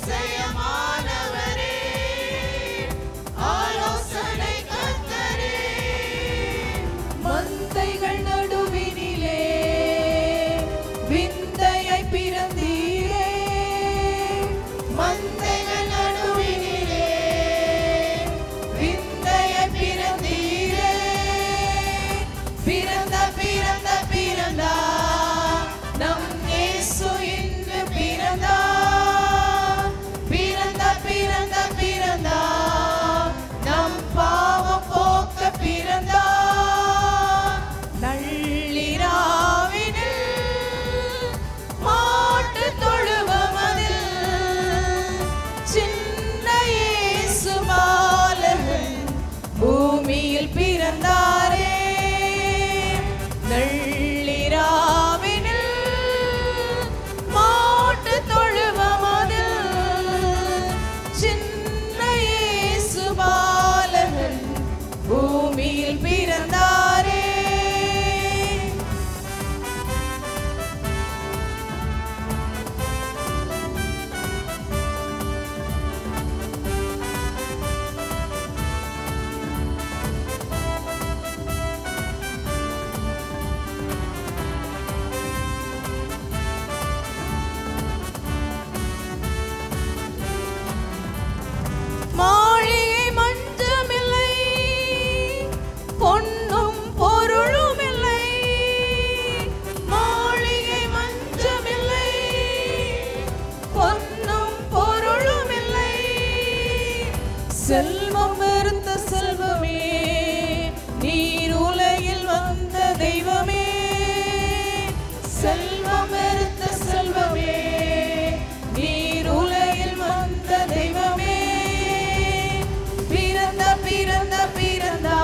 அதிசயமானவரே, ஆலோசனை கர்த்தரே, மந்தைகள் நடுவினிலே விந்தையை பிறந்தீரே, மந்தைகள் நடுவினிலே விந்தையை பிறந்தீரே, பிறந்த பிறந்த பிறந்தா நம் இயேசு இன்று பிறந்தா, பிறந்த பிறந்த பிறந்தா நம் பாவம் போக்க பிறந்தா, நள்ளிராவினில் மாட்டு தொழுவமதில் சின்ன இயேசு பாலகன் பூமியில் பிறந்தாரே, நள்ளிராவினில் மாட்டு தொழுவமதில் சின்ன இயேசு பாலகன் பூமியில் பிறந்தாரே. மாளிகை மஞ்சமில்லை, பொன்னும் பொருளும் இல்லை, மாளிகை மஞ்சமில்லை, பொன்னும் பொருளும் இல்லை, செல்வம் வெறுத்த செல்வமே நீர் உலகில் வந்த தெய்வமே, செல்வம் வெறுத்த செல்வமே நீர் உலகில் வந்த தெய்வமே, பிறந்த பிறந்த பிறந்தா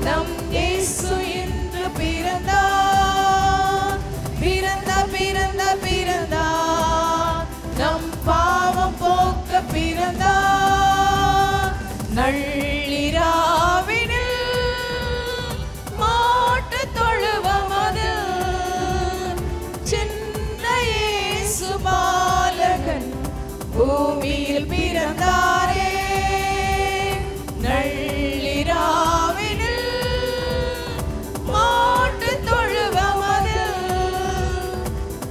நம் இயேசு இன்று பிறந்தா, பிறந்த பிறந்த பிறந்தா நம் பாவம் போக்க பிறந்தா, நள்ளிராவினில் மாட்டு தொழுவமதில் சின்ன இயேசு பாலகன் பூமியில் பிறந்தாரே, நள்ளிராவினில் மாட்டு தொழுவமதில்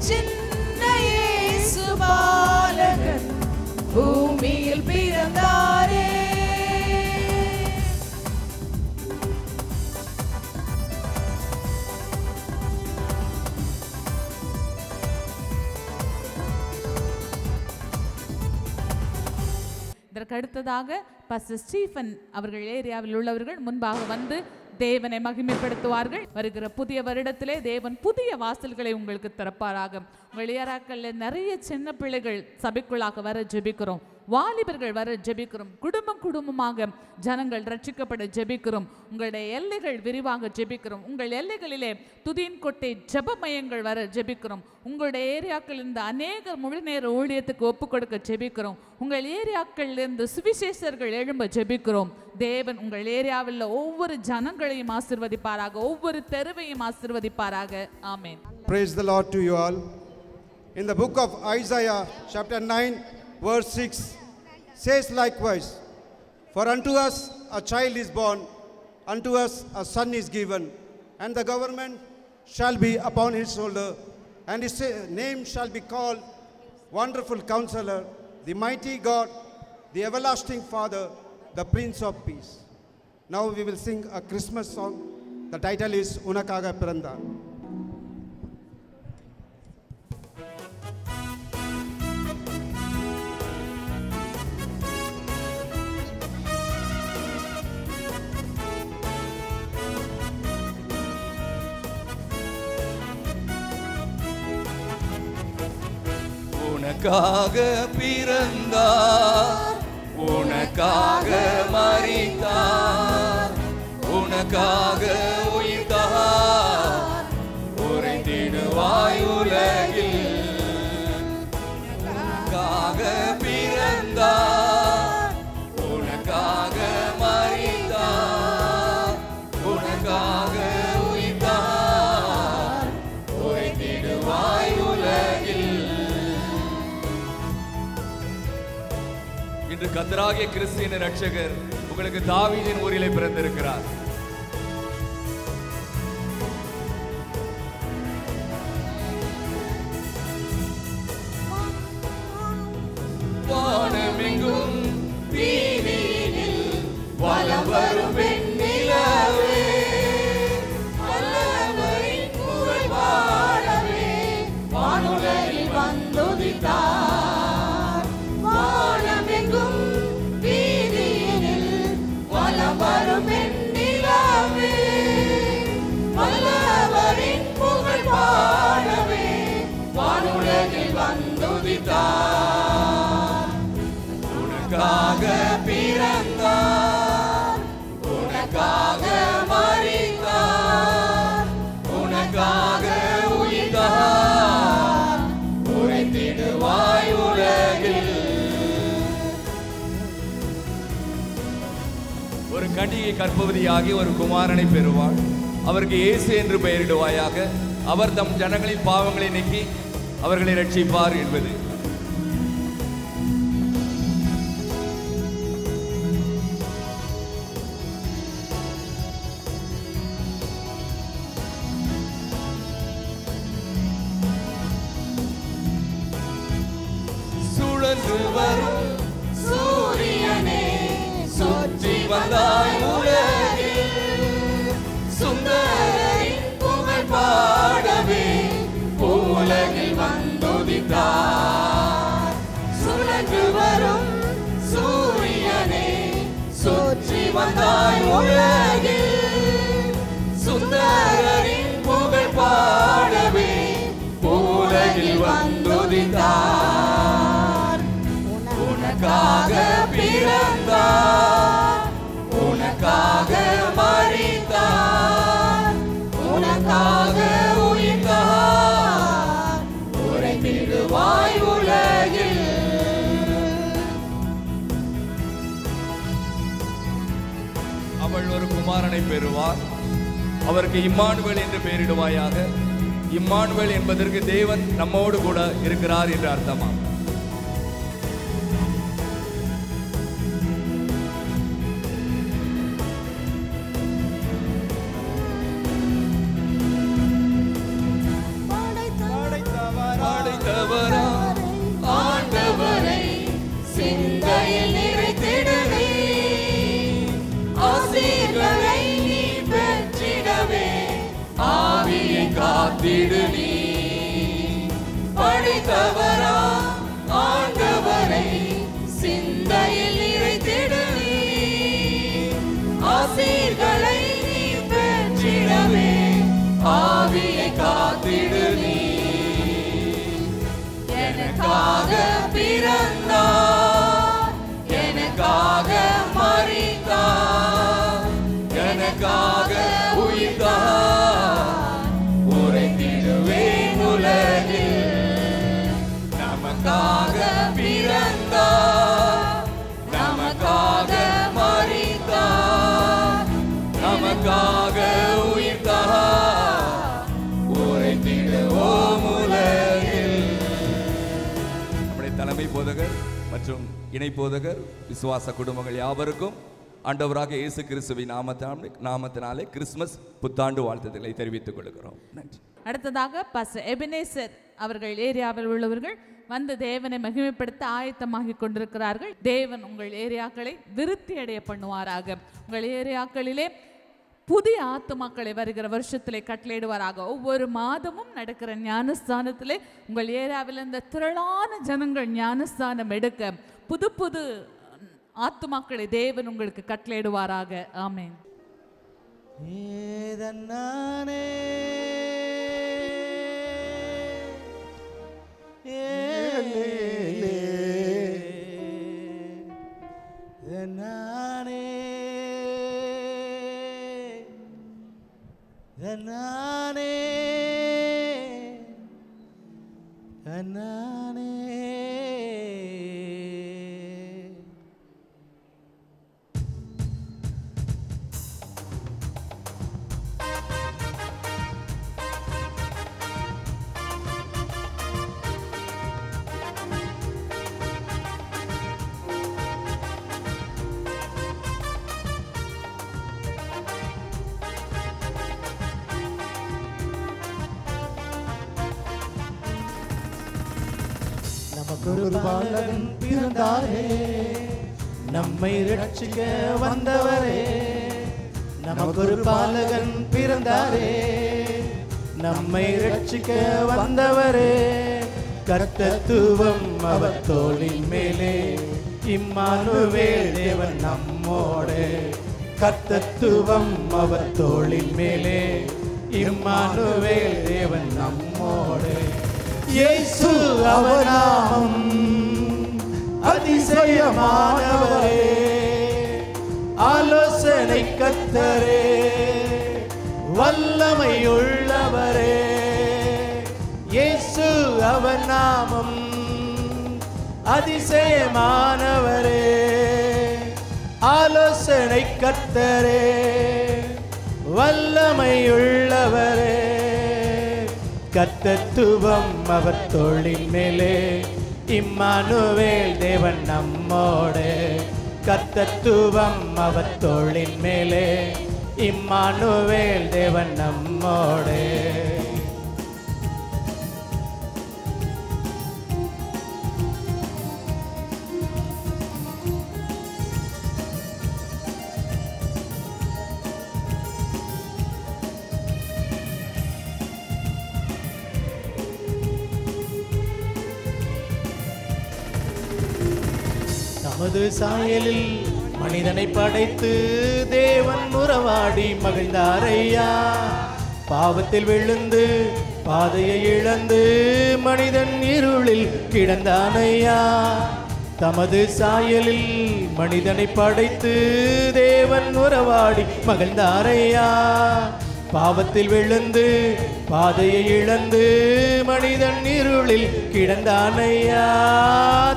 சின்ன இயேசு பாலகன் பூமியில் பிறந்தாரே. இதற்கு அடுத்ததாக பாஸ்டர் ஸ்டீஃபன் அவர்கள் ஏரியாவில் உள்ளவர்கள் முன்பாக வந்து தேவனை மகிமைப்படுத்துவார்கள். வருகிற புதிய வருடத்திலே தேவன் புதிய வாசல்களை உங்களுக்கு திறப்பாராக. உங்கள் ஏரியாக்களில் நிறைய சின்ன பிள்ளைகள் சபைக்குள்ளாக வர ஜெபிக்கிறோம், வாலிபர்கள் வர ஜெபிக்கிறோம், குடும்பம் குடும்பமாக ஜனங்கள் ரட்சிக்கப்பட ஜெபிக்கிறோம், உங்களுடைய எல்லைகள் விரிவாக ஜெபிக்கிறோம், உங்கள் எல்லைகளிலே துதியின் கொட்டை ஜெப மையங்கள் வர ஜெபிக்கிறோம், உங்களுடைய ஏரியாக்களிலிருந்து அநேக முழு நேர ஊழியத்துக்கு ஒப்பு கொடுக்க ஜெபிக்கிறோம், உங்கள் ஏரியாக்களிலிருந்து சுவிசேஷர்கள் எழும்ப ஜெபிக்கிறோம். தேவன் உங்கள் ஏரியாவில் ஒவ்வொரு ஜனங்களையும் ஆசீர்வதிப்பாராக, ஒவ்வொரு தெருவையும் ஆசீர்வதிப்பாராக. ஆமென். Praise the Lord to you all. In the book of Isaiah chapter 9 verse 6 says likewise, for unto us a child is born, unto us a son is given, and the government shall be upon his shoulder, and his name shall be called Wonderful Counselor, the Mighty God, the Everlasting Father, the Prince of Peace. Now we will sing a Christmas song. The title is Unakaga Pirandar. உனக்காக பிறந்தார், உனக்காக மரித்தார், உனக்காக உயிர்த்தார், உரைத்திடுவாய் உலகில். உனக்காக பிறந்தார், உனக்காக மரித்தார், உனக்காக உயிர்த்தார், உரைத்திடுவாய் உலகில். இன்று கர்த்தராகிய கிறிஸ்து ரட்சகர் உங்களுக்கு தாவீதின் ஊரிலே பிறந்திருக்கிறார். வானமெங்கும் வீதியினில் வலம் வரும் வெண்ணிலவே, வல்லவரின் புகழ் பாடவே வானுலகில் வந்துதித்தார். வானமெங்கும் வீதியினில் வலம் வரும் வெண்ணிலவே, வல்லவரின் புகழ் பாடவே வானுலகில் வந்துதித்தார். உனக்காக பிறந்தார், உனக்காக மரித்தார், உனக்காக உயிர்த்தார், உரைத்திடுவாய் உலகில். ஒரு கன்னிகை கற்பவதியாகி ஒரு குமாரனை பெறுவாள். அவருக்கு இயேசு என்று பெயரிடுவாயாக. அவர் தம் ஜனங்களின் பாவங்களை நீக்கி அவர்களை ரட்சிப்பார் என்பது. சுழன்று வரும் சூரியனே, சுற்றி வந்தாய் உலகில், சுந்தரின் புகழ் பாடவே உலகில் வந்துதித்தார். சுழன்று வரும் சூரியனே, சுற்றி வந்தாய் உலகில், சுந்தரின் புகழ் பாடவே உலகில் வந்துதித்தார். உனக்காக பிறந்தார், உனக்காக மரித்தார், உனக்காக உயிர்த்தார், உரைத்திடுவாய் உலகில். அவள் ஒரு குமாரனை பெறுவார். அவருக்கு இம்மானுவேல் என்று பெயரிடுவாயாக. இம்மானுவேல் என்பதற்கு தேவன் நம்மோடு கூட இருக்கிறார் என்று அர்த்தமாகும். ஆண்டவரை சிந்தையில் நிறைத்திடவே, ஆசீர்களை நீ பெற்றிடவே ஆவியை காத்திடு நீ. படைத்தவரா ஆண்டவரை சிந்தையில் நிறைத்திடு நீ, ஆசீர்களை நீ பெற்றிடவே ஆவியை காத்திடு நீ. எனக்காக பிறந்தார், எனக்காக மரித்தார், எனக்காக உயிர்த்தார், உரைத்திடுவேன் உலகில். நமக்காக பிறந்தார், நமக்காக மரித்தார், நமக்காக உயிர்த்தார், உரைத்திடுவோம் உலகில். தலைமை போதகர் மற்றும் இணை போதகர் விசுவாச குடும்பங்கள் யாவருக்கும் ஆண்டவராக இயேசு கிறிஸ்துவின் நாமத்தினாலே கிறிஸ்துமஸ் புத்தாண்டு வாழ்த்துக்களை தெரிவித்துக் கொள்கிறோம். நன்றி. அடுத்ததாக பாஸ்டர் எபினேசர் அவர்கள் ஏரியாவில் உள்ளவர்கள் வந்து தேவனை மகிமைப்படுத்த ஆயத்தமாகி கொண்டிருக்கிறார்கள். தேவன் உங்கள் ஏரியாக்களை விருத்தி அடைய பண்ணுவாராக. உங்கள் ஏரியாக்களிலே புதிய ஆத்துமாக்களை வருகிற வருஷத்திலே கட்டளையிடுவாராக. ஒவ்வொரு மாதமும் நடக்கிற ஞானஸ்தானத்திலே உங்கள் ஏரியாவில் இந்த திரளான ஜனங்கள் ஞானஸ்தானம் எடுக்க புது புது ஆத்துமாக்களை தேவன் உங்களுக்கு கட்டளையிடுவாராக. ஆமென். ஏதன்னானே நானே நானே நானே நமக்கொரு பாலகன் பிறந்தாரே, நம்மை ரட்சிக்க வந்தவரே. நமக்கொரு பாலகன் பிறந்தாரே, நம்மை ரட்சிக்க வந்தவரே. கர்த்தத்துவம் அவர் தோளின் மேலே, இம்மானுவேல் தேவன் நம்மோடே. கர்த்தத்துவம் அவர் தோளின் மேலே, இம்மானுவேல் தேவன் நம்மோடே. இயேசு அவர் நாமம் அதிசயமானவரே, ஆலோசனை கர்த்தரே, வல்லமையுள்ளவரே. இயேசு அவர் நாமம் அதிசயமானவரே, ஆலோசனை கர்த்தரே, வல்லமையுள்ளவரே. கர்த்தத்துவம் அவர் தோளின் மேலே, இம்மானுவேல் தேவன் நம்மோடே. கர்த்தத்துவம் அவர் தோளின் மேலே, இம்மானுவேல் தேவன் நம்மோடே. தமது சாயலில் மனிதனை படைத்து தேவன் உறவாடி மகிழ்ந்தாரையா. பாவத்தில் விழுந்து பாதையை இழந்து மனிதன் இருளில் கிடந்தானையா. தமது சாயலில் மனிதனை படைத்து தேவன் உறவாடி மகிழ்ந்தாரையா. பாவத்தில் விழுந்து பாதையை இழந்து மனிதன் இருளில் கிடந்தானையா.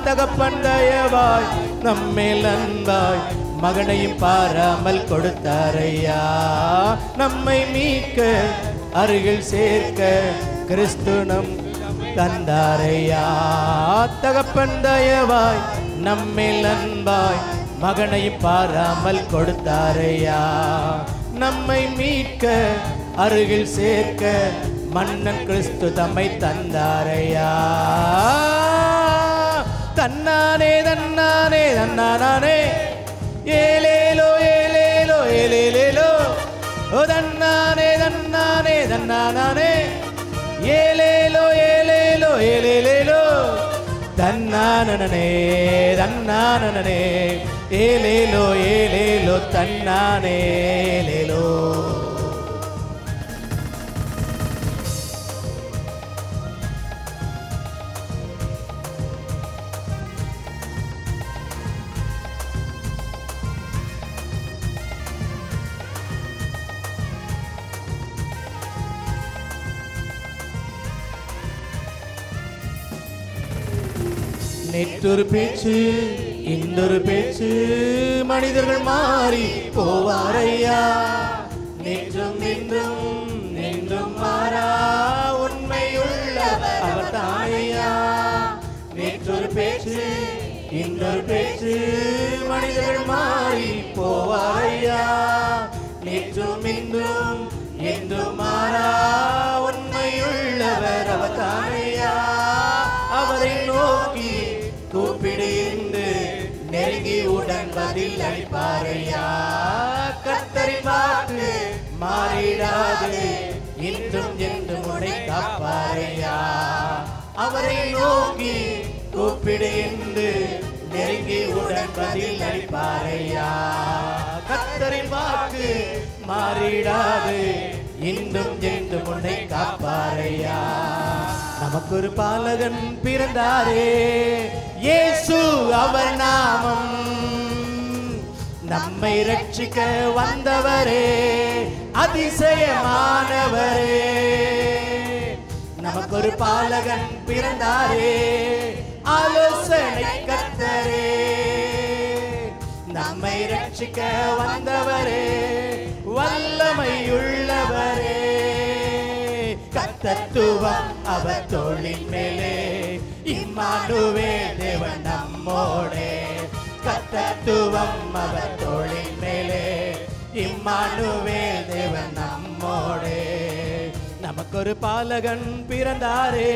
தகப்பன் தயவாய் நம்மேல் அன்பாய் மகனையும் பாராமல் கொடுத்தாரையா. நம்மை மீட்க அருகில் சேர்க்க கிறிஸ்து நம் தந்தாரையா. தகப்பன் தயவாய் நம்மேல் அன்பாய் மகனையும் பாராமல் கொடுத்தாரையா. நம்மை மீட்க அருகில் சேர்க்க மன்னன் கிறிஸ்து தம்மை தந்தாரையா. தன்னானே தன்னானே தன்னானே ஏலேலோ ஏலேலோ ஏலேலேலோ. ஓ தன்னானே தன்னானே தன்னானே ஏலேலோ ஏலேலோ ஏலேலேலோ. தன்னானனே தன்னானனே ஏலேலோ ஏலேலோ தன்னானே ஏலேலோ. நேற்றொரு பேச்சு இன்றொரு பேச்சு மனிதர்கள் மாறி போவாரையா. நேற்றும் இன்றும் என்றும் மாறா உண்மையுள்ளவர் அவர் தானையா. நேற்றொரு பேச்சு இன்றொரு பேச்சு மனிதர்கள் மாறி போவாரையா. நேற்றும் இன்றும் என்றும் மாறா உண்மையுள்ளவர் அவர் தானையா. அவரை நோக்கி கூப்பிடு என்று நெருங்கி உடன் பதில் அளிப்பாரையா. கர்த்தரின் வாக்கு மாறிடாது இன்றும் என்றும் உன்னை காப்பாரையா. அவரை நோக்கி கூப்பிடு என்று நெருங்கி உடன் பதில் அளிப்பாரையா. கர்த்தரின் வாக்கு மாறிடாது இன்றும் என்றும் உன்னை காப்பாரையா. நமக்கொரு பாலகன் பிறந்தாரே, இயேசு அவர் நாமம். நம்மை ரட்சிக்க வந்தவரே, அதிசயமானவரே. நமக்கொரு பாலகன் பிறந்தாரே, ஆலோசனை கர்த்தரே. நம்மை ரட்சிக்க வந்தவரே, வல்லமையுள்ளவரே. கர்த்தத்துவம் அவர் தோளின் மேலே, இம்மானுவேல் தேவன் நம்மோடே. கர்த்தத்துவம் அவர் தோளின் மேலே, இம்மானுவேல் தேவன் நம்மோடே. நமக்கொரு பாலகன் பிறந்தாரே,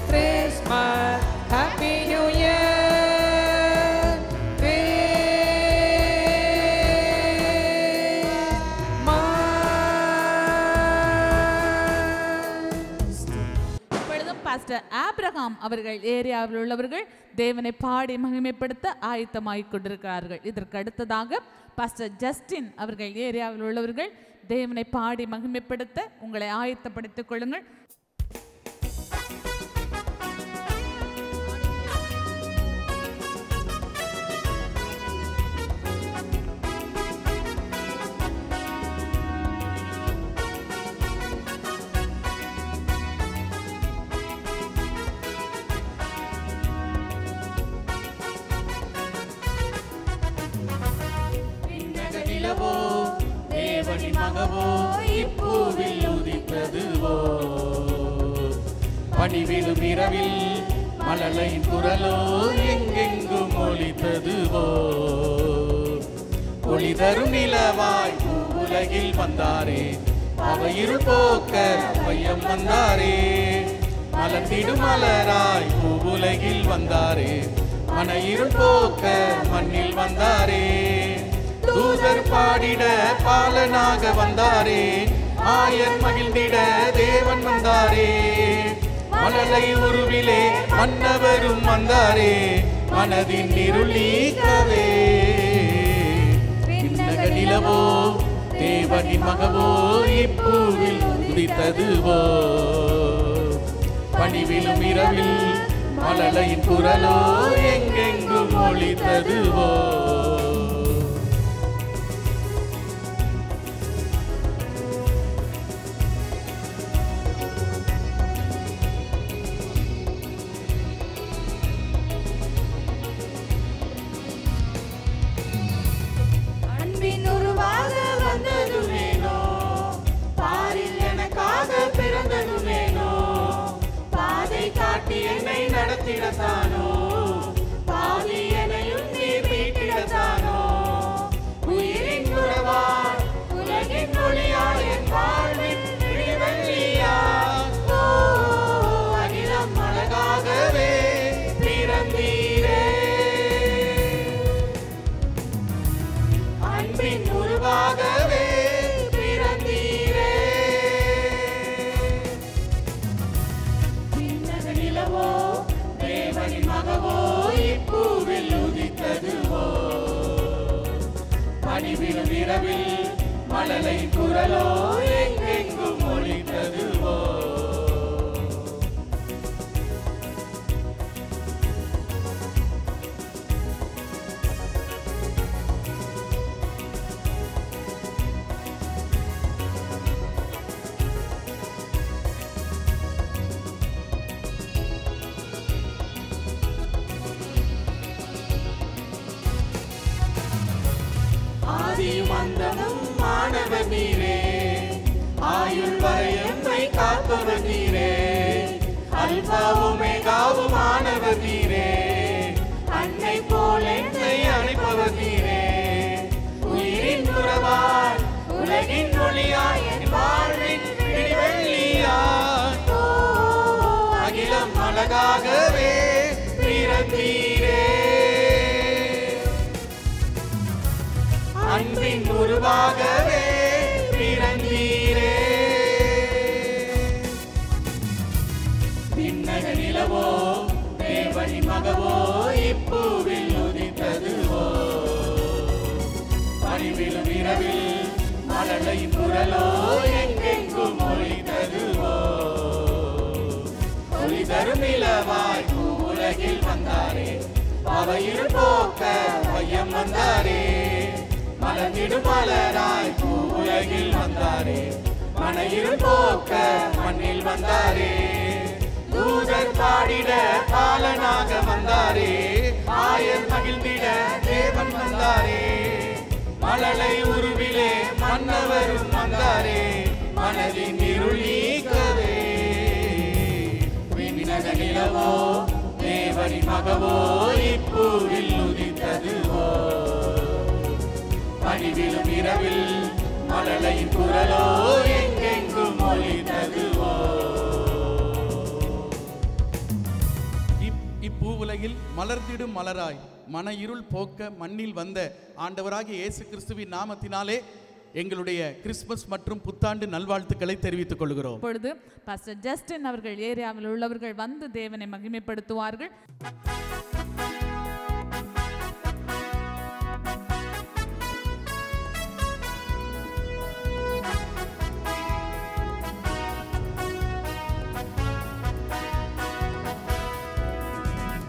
பாஸ்டர் ஆபிரகாம் அவர்கள் ஏரியாவில் உள்ளவர்கள் தேவனை பாடி மகிமைப்படுத்த ஆயத்தமாகிக் கொண்டிருக்கிறார்கள். இதற்கு அடுத்ததாக பாஸ்டர் ஜஸ்டின் அவர்கள் ஏரியாவில் உள்ளவர்கள் தேவனை பாடி மகிமைப்படுத்த உங்களை ஆயத்தப்படுத்திக் கொள்ளுங்கள். தேவனின் மகவோ இப்பூவில் உதித்ததுவோ, பணிவிலும் இரவில் மழலையின் குரலோ எங்கெங்கும் ஒலித்ததுவோ, ஒளி தரும் நிலவாய் உலகில் வந்தாரே, அவையிருள் போக்க பையம் வந்தாரே, மலர்ந்திடும் மலராய் உலகில் வந்தாரே, மன இருள் போக்க மண்ணில் வந்தாரே, தூதர் பாடிட பாலனாக வந்தாரே, ஆயர் மகிழ்ந்திட தேவன் வந்தாரே, மழலை உருவிலே மன்னவரும் வந்தாரே, மனதின் இருள் நீக்கவே. விண்ணக நிலவோ தேவனின் மகவோ இப்பூவில் உதித்ததுவோ, பணிவிலும் இரவில் மழலையின் குரலோ எங்கெங்கும் ஒலித்ததுவோ. என்னை நடத்திடத்தானோ, பாவி என்னையும் நீ மீட்டிடத்தானோ, உயிரின் உறவாய் உலகின் ஒளியாய் என் வாழ்வின் விடிவெள்ளியாய், ஓ அகிலம் அழகாகவே பிறந்தீரே, அன்பின் உருவாகவே பிறந்தீரே. தேவனின் மகவோ இப்பூவில் உதித்ததுவோ, பணிவிலும் இரவில் மழலை குரலோ எங்கெங்கும் ஒலித்ததுவோ. ஆதியும் அந்தமும் மாணவர் நீரே, ஆயுள் வரை எம்மை காப்பவர் நீரே, அல்பாவும் மேகாவும் ஆனவர் நீரே, அன்னை போல் என்னை அழைப்பவர் நீரே, உயிரின் உறவாய் உலகின் ஒளியாய் என் வாழ்வின் விடிவெள்ளியாய், ஓ அகிலம் அழகாகவே பிறந்தீரே, அன்பின் உருவாகவே பிறந்தீரே. விண்ணக நிலவோ தேவனின் மகவோ இப்பூவில் உதித்ததுவோ, பணிவிலும் இரவில் மழலையின் குரலோ எங்கெங்கும் ஒலித்ததுவோ, ஒளி தரும் நிலவாய் உலகில் வந்தாரே, அவையிருள் போக்க பையம் வந்தாரே, மலர்ந்திடும் மலராய் உலகில் வந்தாரே, மன இருள் போக்க மண்ணில் வந்தாரே, தூதர் பாடிட பாலனாக வந்தாரே, ஆயர் மகிழ்ந்திட தேவன் வந்தாரே, மழலை உருவிலே மன்னவரும் வந்தாரே, மனதின் இருள் நீக்கவே. விண்ணக நிலவோ தேவனின் மகவோ இப்பூவில் உதித்ததுவோ, பணிவிலும் இரவில் மழலையின் குரலோ எங்கெங்கும் ஒலித்ததுவோ. இப்பூவுலகில் மலர்ந்திடும் மலராய் மன இருள் போக்க மண்ணில் வந்த ஆண்டவராகிய இயேசு கிறிஸ்துவின் நாமத்தினாலே எங்களுடைய கிறிஸ்துமஸ் மற்றும் புத்தாண்டு நல்வாழ்த்துக்களை தெரிவித்துக் கொள்கிறோம். இப்பொழுது பாஸ்டர் ஜஸ்டின் அவர்கள் ஏரியாவில் உள்ளவர்கள் வந்து தேவனை மகிமைப்படுத்துவார்கள்.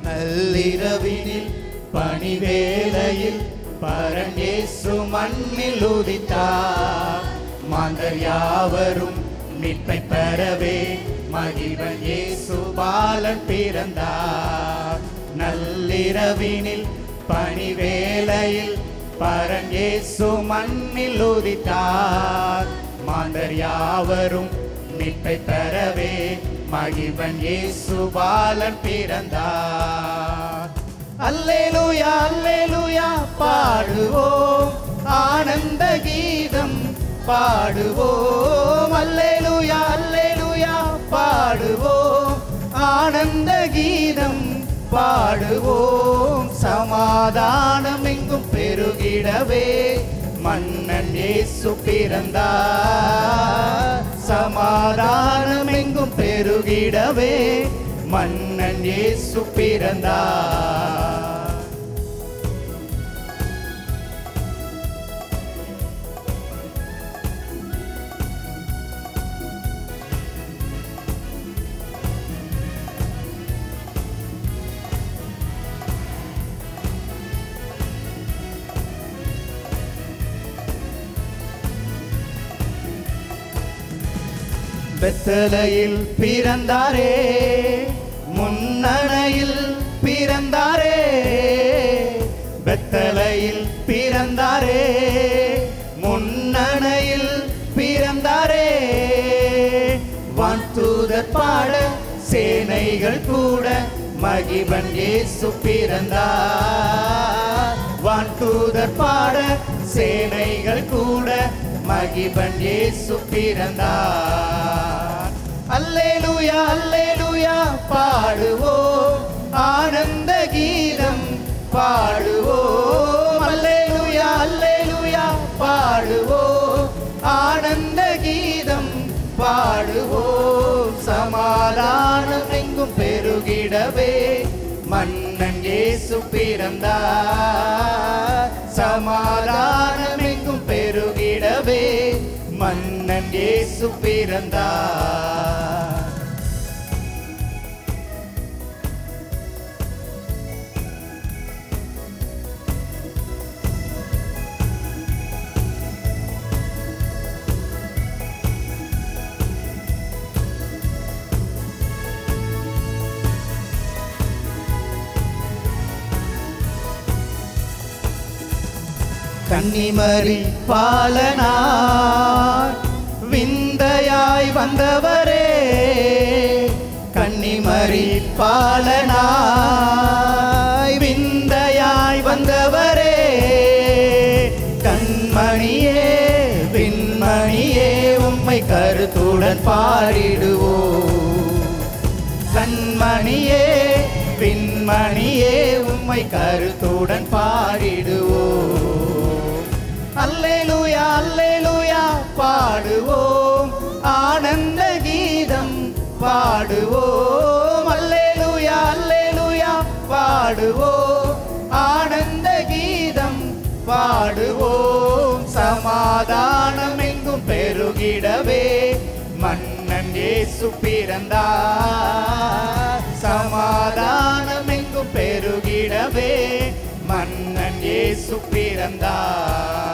நள்ளிரவினில் பணிவேளையில் பரன் இயேசு மண்ணில் உதித்தார். மாந்தர் யாவரும் மீட்பை பெறவே மகிழ்வன் இயேசு பாலன் பிறந்தார். நள்ளிரவினில் பணிவேளையில் பரன் இயேசு மண்ணில் உதித்தார். மாந்தர் யாவரும் மீட்பை பெறவே மகிழ்வன் இயேசு பாலன் பிறந்தார். அல்லேலூயா அல்லேலூயா பாடுவோம், ஆனந்த கீதம் பாடுவோம். அல்லேலூயா அல்லேலூயா பாடுவோம், ஆனந்த கீதம் பாடுவோம். சமாதானம் எங்கும் பெருகிடவே மன்னன் இயேசு பிறந்தார். சமாதானம் எங்கும் பெருகிடவே மன்னன் இயேசு பிறந்தார். பெத்தலையில் பிறந்தாரே, முன்னணையில் பிறந்தாரே. பெத்தலையில் பிறந்தாரே, முன்னணையில் பிறந்தாரே. வான்தூதர் பாட சேனைகள் கூட மகிழ்வன் இயேசு பிறந்தார். வான்தூதர் பாட சேனைகள் கூட மகிழ்வன் இயேசு பிறந்தார். அல்லேலூயா அல்லேலூயா பாடுவோம், ஆனந்த கீதம் பாடுவோம். அல்லேலூயா அல்லேலூயா பாடுவோம், ஆனந்த கீதம் பாடுவோம். சமாதானம் எங்கும் பெருகிடவே மன்னன் இயேசு பிறந்தார். சமாதானம் எங்கும் பெருகிடவே மன்னன் இயேசு பிறந்தார். கன்னிமரி பாலனாய் விந்தையாய் வந்தவரே. கன்னிமரி பாலனாய் விந்தையாய் வந்தவரே. கண்மணியே விண்மணியே உம்மை கருத்துடன் பாடிடுவோம். கண்மணியே விண்மணியே உம்மை கருத்துடன் பாடிடுவோம். அல்லேலூயா அல்லேலூயா பாடுவோம், ஆனந்த கீதம் பாடுவோம். அல்லேலூயா அல்லேலூயா பாடுவோம், ஆனந்த கீதம் பாடுவோம். சமாதானம் எங்கும் பெருகிடவே மன்னன் இயேசு பிறந்தார். சமாதானம் எங்கும் பெருகிடவே மன்னன் இயேசு பிறந்தார்.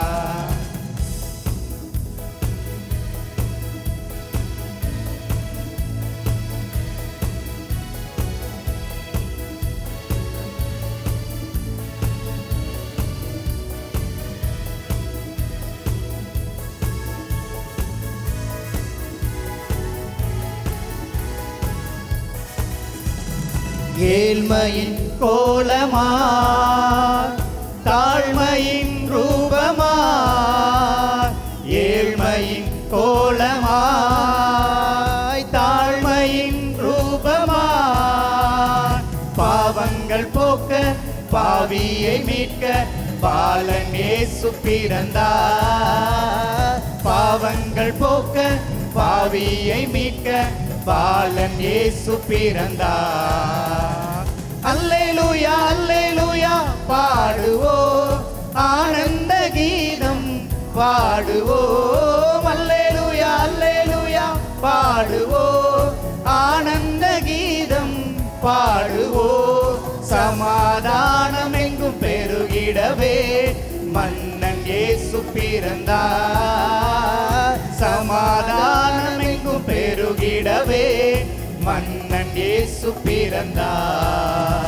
ஏழ்மையின் கோலமாய் தாழ்மையின் ரூபமாய். ஏழ்மையின் கோலமாய் தாழ்மையின் ரூபமாய். பாவங்கள் போக்க பாவியை மீட்க பாலன் இயேசு பிறந்தார். பாவங்கள் போக்க பாவியை மீட்க பாலன் இயேசு பிறந்தார். அல்லேலூயா அல்லேலூயா பாடுவோம் ஆனந்த கீதம் பாடுவோம். அல்லேலூயா அல்லேலூயா பாடுவோம் ஆனந்த கீதம் பாடுவோம். சமாதானம் எங்கும் பெருகிடவே மன்னன் இயேசு பிறந்தார். சமாதானம் எங்கும் பெருகிடவே மன்னன் இயேசு பிறந்தார்.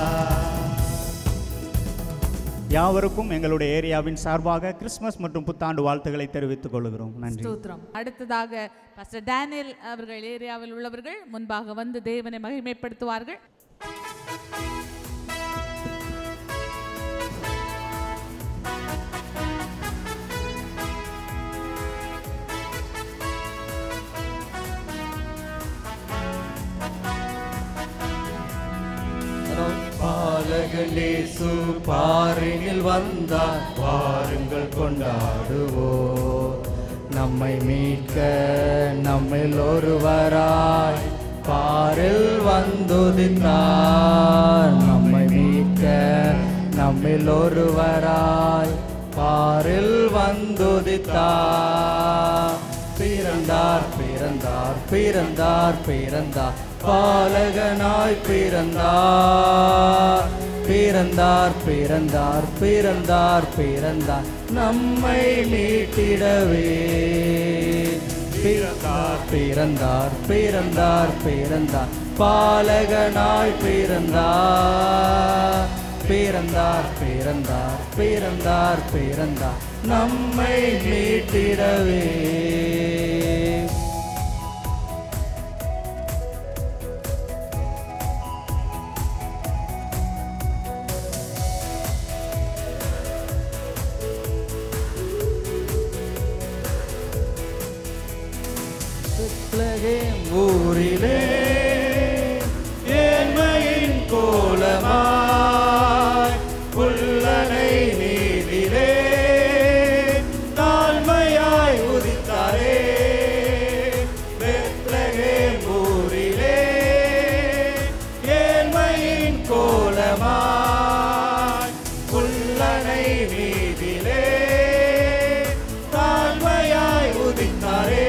யாவருக்கும் எங்களுடைய ஏரியாவின் சார்பாக கிறிஸ்மஸ் மற்றும் புத்தாண்டு வாழ்த்துக்களை தெரிவித்துக் கொள்கிறோம். நன்றி. ஸ்தோத்திரம். அடுத்ததாக பாஸ்டர் டேனியல் அவர்கள் ஏரியாவில் உள்ளவர்கள் முன்பாக வந்து தேவனை மகிமைப்படுத்துவார்கள். பாலகன் இயேசு பாரினில் வந்தார், பாருங்கள் கொண்டாடுவோம். நம்மை மீட்க நம்மில் ஒருவராய் பாரில் வந்துதித்தார். நம்மை மீட்க நம்மில் ஒருவராய் பாரில் வந்துதித்தார். பிறந்தார் பிறந்தார் பிறந்தார் பிறந்தார் பாலகனாய் பிறந்தார். பிறந்தார் பிறந்தார் பிறந்தார் பிறந்தார் நம்மை மீட்டிடவே. பிறந்தார் பிறந்தார் பிறந்தார் பிறந்தார் பாலகனாய் பிறந்தார். பிறந்தார் பிறந்தார் பிறந்தார் பிறந்தார் நம்மை மீட்டிடவே. ஊரிலே ஏழ்மையின் கோலமாய் புல்லனை நீதிலே தாழ்மையாய் உதித்தாரே. பெத்லகேம் ஊரிலே ஏழ்மையின் கோலமாய் புல்லனை நீதிலே தாழ்மையாய் உதித்தாரே.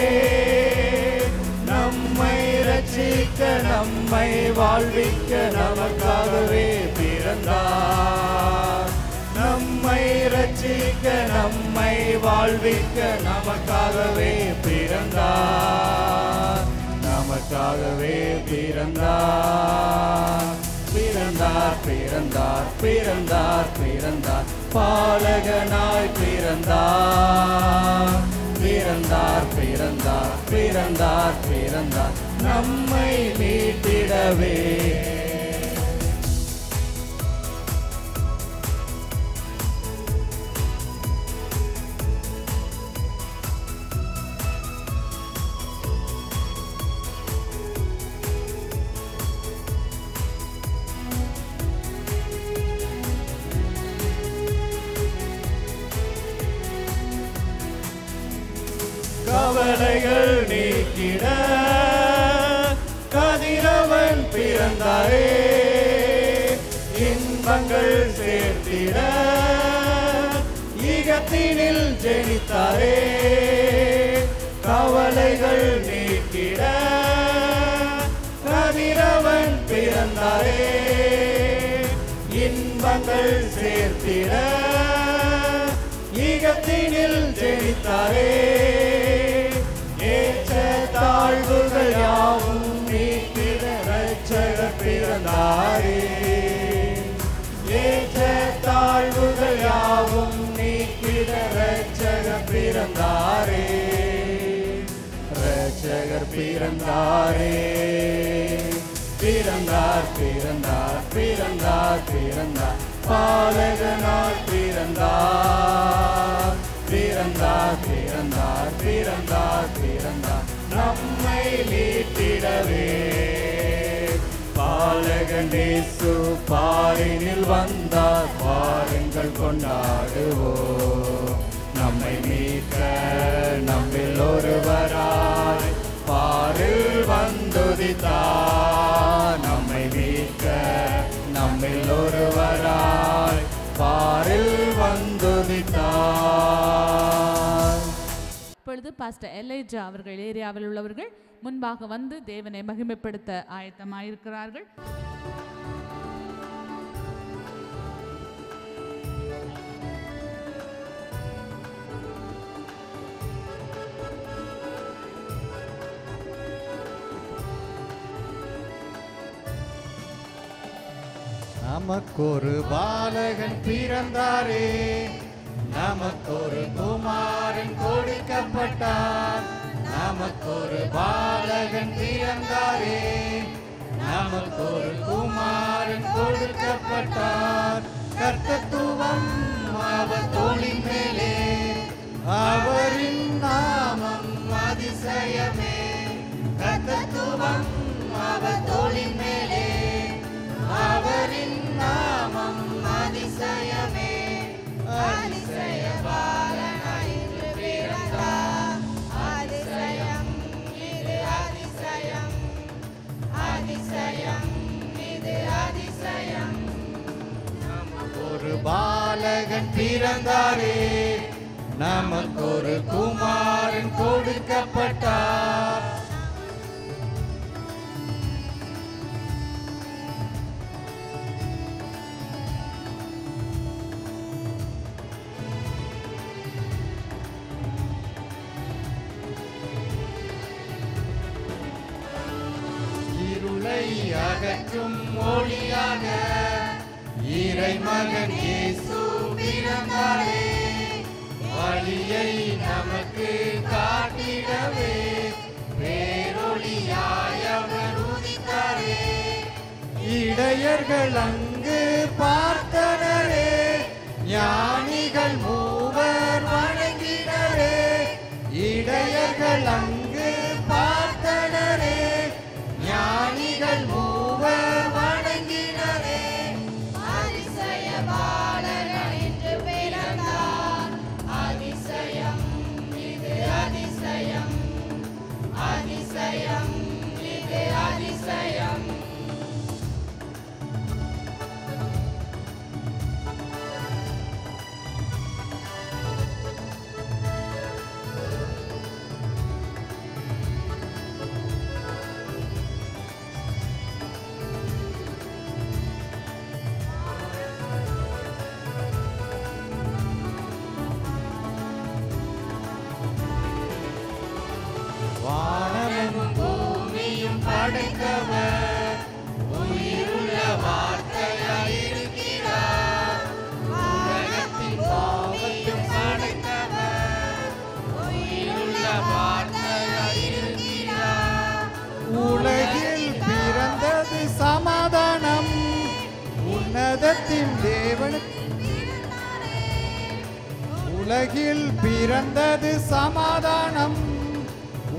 நம்மை வாழ்விக்க நமக்காகவே பிறந்தார். நம்மை ரட்சிக்க நம்மை வாழ்விக்க நமக்காகவே பிறந்தார். நமக்காகவே பிறந்தார். பிறந்தார் பிறந்தார் பிறந்தார் பிறந்தார் பாலகனாய் பிறந்தார். பிறந்தார் பிறந்தார் பிறந்தார் பிறந்தார் நம்மை மீட்டிடவே. கவலைகள் நீக்கிட கதிரவன் பிறந்தாரே. இன்பங்கள் சேர்த்திட ஈகத்தினில் ஜெனித்தாரே. கவலைகள் நீக்கிட கதிரவன் பிறந்தாரே. இன்பங்கள் சேர்த்திட ஈகத்தினில் ஜெனித்தாரே. ஏற்ற தாழ்வுகள் யாவும் நீக்கிட ரட்சகர் பிறந்தாரே. ஏற்ற தாழ்வுகள் யாவும் நீக்கிட ரட்சகர் பிறந்தாரே. ரட்சகர் பிறந்தாரே. பிறந்தார் பிறந்தார் பிறந்தார் பிறந்தார் பாலகனாய் பிறந்தார். பிறந்தார் பிறந்தார் பிறந்தார் பிறந்தார் நம்மை மீட்டிடவே. பாலகன் இயேசு பாரினில் வந்தார், பாருங்கள் கொண்டாடுவோம். நம்மை நம்மை மீட்க நம்மில் ஒருவராய் பாரில் வந்துதித்தார். நம்மை மீட்க நம்மில் ஒருவராய் பாரில் வந்துதித்தார். இப்பொழுது பாஸ்டர் எல்ஐஜா அவர்கள் ஏரியாவில் உள்ளவர்கள் முன்பாக வந்து தேவனை மகிமைப்படுத்த ஆயத்தமாயிருக்கிறார்கள். நமக்கொரு பாலகன் பிறந்தாரே, நமக்கொரு குமாரன் கொடுக்கப்பட்டார். நமக்கொரு பாலகன் பிறந்தாரே, நமக்கொரு குமாரன் கொடுக்கப்பட்டார். கர்த்தத்துவம் அவர் தோளின் மேலே, அவரின் நாமம் அதிசயமே. கர்த்தத்துவம் அவர் தோளின் மேலே, அவரின் நாமம் அதிசயமே. அதிசய பாலனாய் இன்று பிறந்தார். அதிசயம் இது அதிசயம், அதிசயம் இது அதிசயம். நமக்கொரு பாலகன் பிறந்தாரே, நமக்கொரு குமாரன் கொடுக்கப்பட்டார். அகற்றும் ஒளியாக இறைமகன் இயேசு பிறந்தாரே. வழியை நமக்கு காட்டிடவே பேரொளியாய் அவர் உதித்தாரே. இடையர்கள் அங்கு பார்த்தனரே, ஞானிகள் மூவர் வணங்கினரே. இடையர்கள் அங்கு பார்த்தனரே, ஞானிகள் மூவர் வணங்கினரே. அதிசய பாலகன் இன்று பிறந்தார். அதிசயம் இது அதிசயம், அதிசயம் இது அதிசயம். வானமும் பூமியும் படைத்தவர், உயிருள்ள வார்த்தையாய் இருக்கிறார். உலகத்தின் பாவத்தையும் படைத்தவர், உயிருள்ள வார்த்தையாய் இருக்கிறார். உலகில் பிறந்தது சமாதானம், உன்னதத்தின் தேவனுக்கு. உலகில் பிறந்தது சமாதானம்,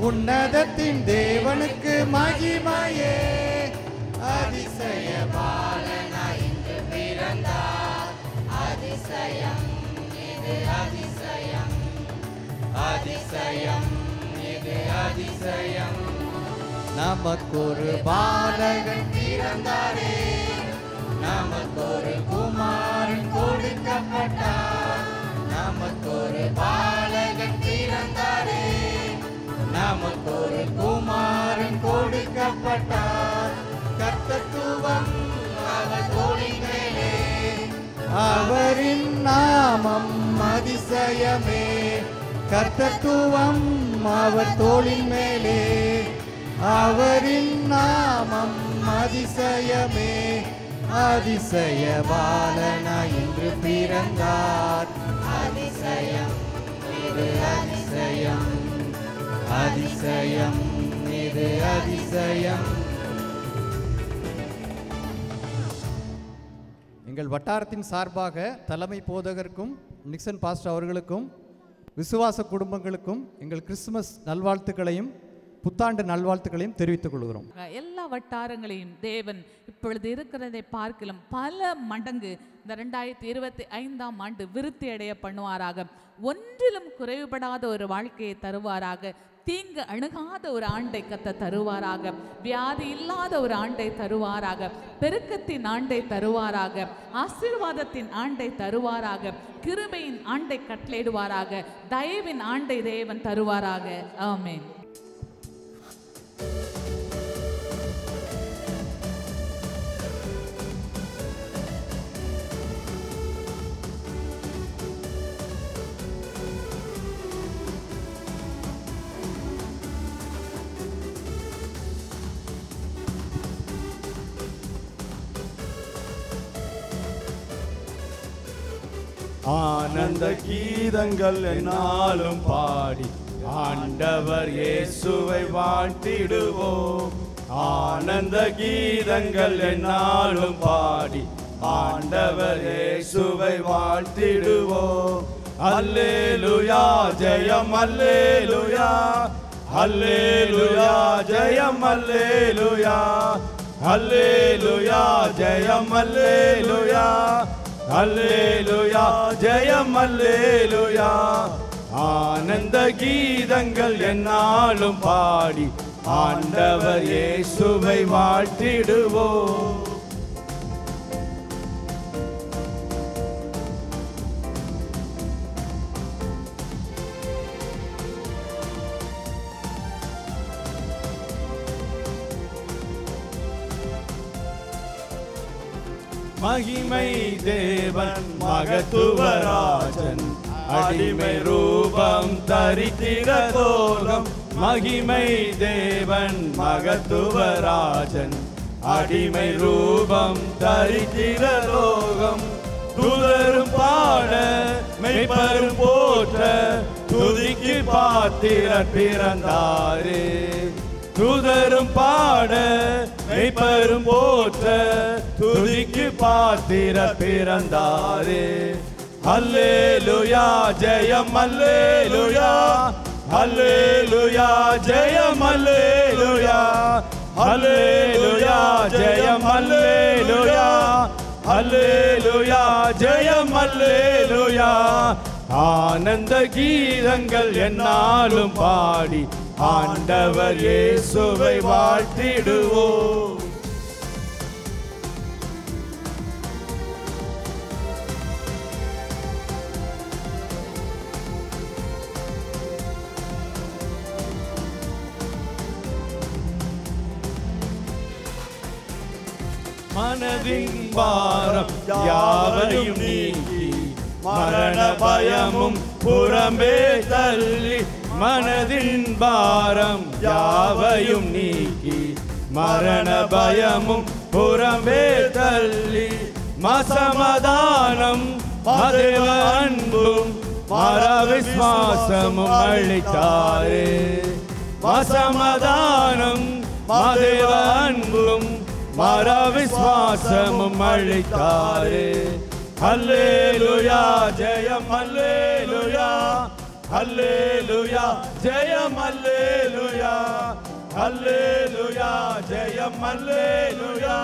உன்னதத்தின் தேவனுக்கு மகிமையே. அதிசய பாலனாய் இன்று பிறந்தார். அதிசயம் இது அதிசயம், அதிசயம் இது அதிசயம். நமக்கொரு பாலகன் பிறந்தாரே, நமக்கொரு குமாரன் கொடுக்கப்பட்டார். நமக்கொரு பாலகன் பிறந்தாரே, நமக்கொரு குமாரன் கொடுக்கப்பட்டார். கர்த்தத்துவம் அவர் தோளின் மேலே, அவரின் நாமம் அதிசயமே. கர்த்தத்துவம் அவர் தோளின் மேலே, அவரின் நாமம் அதிசயமே. அதிசய பாலனாய் இன்று பிறந்தார். அதிசயம் இது அதிசயம், அதிசயம் இது அதிசயம். எங்கள் வட்டாரத்தின் சார்பாக தலைமை போதகருக்கும் நிக்சன் பாஸ்டர் அவர்களுக்கும் விசுவாச குடும்பங்களுக்கும் எங்கள் கிறிஸ்துமஸ் நல்வாழ்த்துக்களையும் புத்தாண்டு நல்வாழ்த்துக்களையும் தெரிவித்துக் கொள்கிறோம். எல்லா வட்டாரங்களையும் தேவன் இப்பொழுது இருக்கிறதை பார்க்கலாம் பல மடங்கு இந்த 2025ஆம் ஆண்டு விருத்தி அடைய பண்ணுவாராக. ஒன்றிலும் குறைவுபடாத ஒரு வாழ்க்கையை தருவாராக. தீங்கு அணுகாத ஒரு ஆண்டை கத்த தருவாராக. வியாதி இல்லாத ஒரு ஆண்டை தருவாராக. பெருக்கத்தின் ஆண்டை தருவாராக. ஆசீர்வாதத்தின் ஆண்டை தருவாராக. கிருபையின் ஆண்டை கட்டளையிடுவாராக. தயவின் ஆண்டை தேவன் தருவாராக. ஆமென். ஆனந்த கீதங்கள் என்னாலும் பாடி ஆண்டவர் இயேசுவை வாழ்த்திடுவோம். ஆனந்த கீதங்கள் என்னாலும் பாடி ஆண்டவர் இயேசுவை வாழ்த்திடுவோம். அல்லேலூயா ஜெயம் அல்லேலூயா, அல்லேலூயா ஜெயம் அல்லேலூயா, அல்லேலூயா ஜெயம் அல்லேலூயா, அல்லேலூயா ஜெயம் அல்லேலூயா. ஆனந்த கீதங்கள் என்னாலும் பாடி ஆண்டவர் இயேசுவை வாழ்த்திடுவோம். மகிமை தேவன் மகத்துவராஜன் அடிமை ரூபம் தரித்திட தோகம். மகிமை தேவன் மகத்துவராஜன் அடிமை ரூபம் தரித்திட தோகம். துதரும் பாட மெய்ப்பரும் போற்ற துதிக்கு பாத்திரர் பிறந்தாரே. துதரும் பாட மெய்ப்பரும் போற்ற துதிக்கு பாத்திரர் பிறந்தாரே. அல்லேலூயா ஜெயம் அல்லேலூயா, அல்லேலூயா ஜெயம் அல்லேலூயா, அல்லேலூயா ஜெயம் அல்லேலூயா, அல்லேலூயா ஜெயம் அல்லேலூயா. ஆனந்த கீதங்கள் என்னாலும் பாடி ஆண்டவர் இயேசுவை வாழ்த்திடுவோம். மனதின் பாரம் யாவரையும் நீக்கி மரண பயமும் புறம்பே தள்ளி. மனதின் பாரம் யாவையும் நீக்கி மரண பயமும் புறம்பே தள்ளி. மசமாதானம் மதேவ அன்பும் மர விசுவாசமும் அளித்தாரே. மசமாதானம் மதேவ அன்பும் மர விசுவாசமும் அளித்தாரே. அல்லேலூயா ஜெயம் அல்லேலூயா, அல்லேலூயா ஜெயம் அல்லேலூயா, அல்லேலூயா ஜெயம் அல்லேலூயா,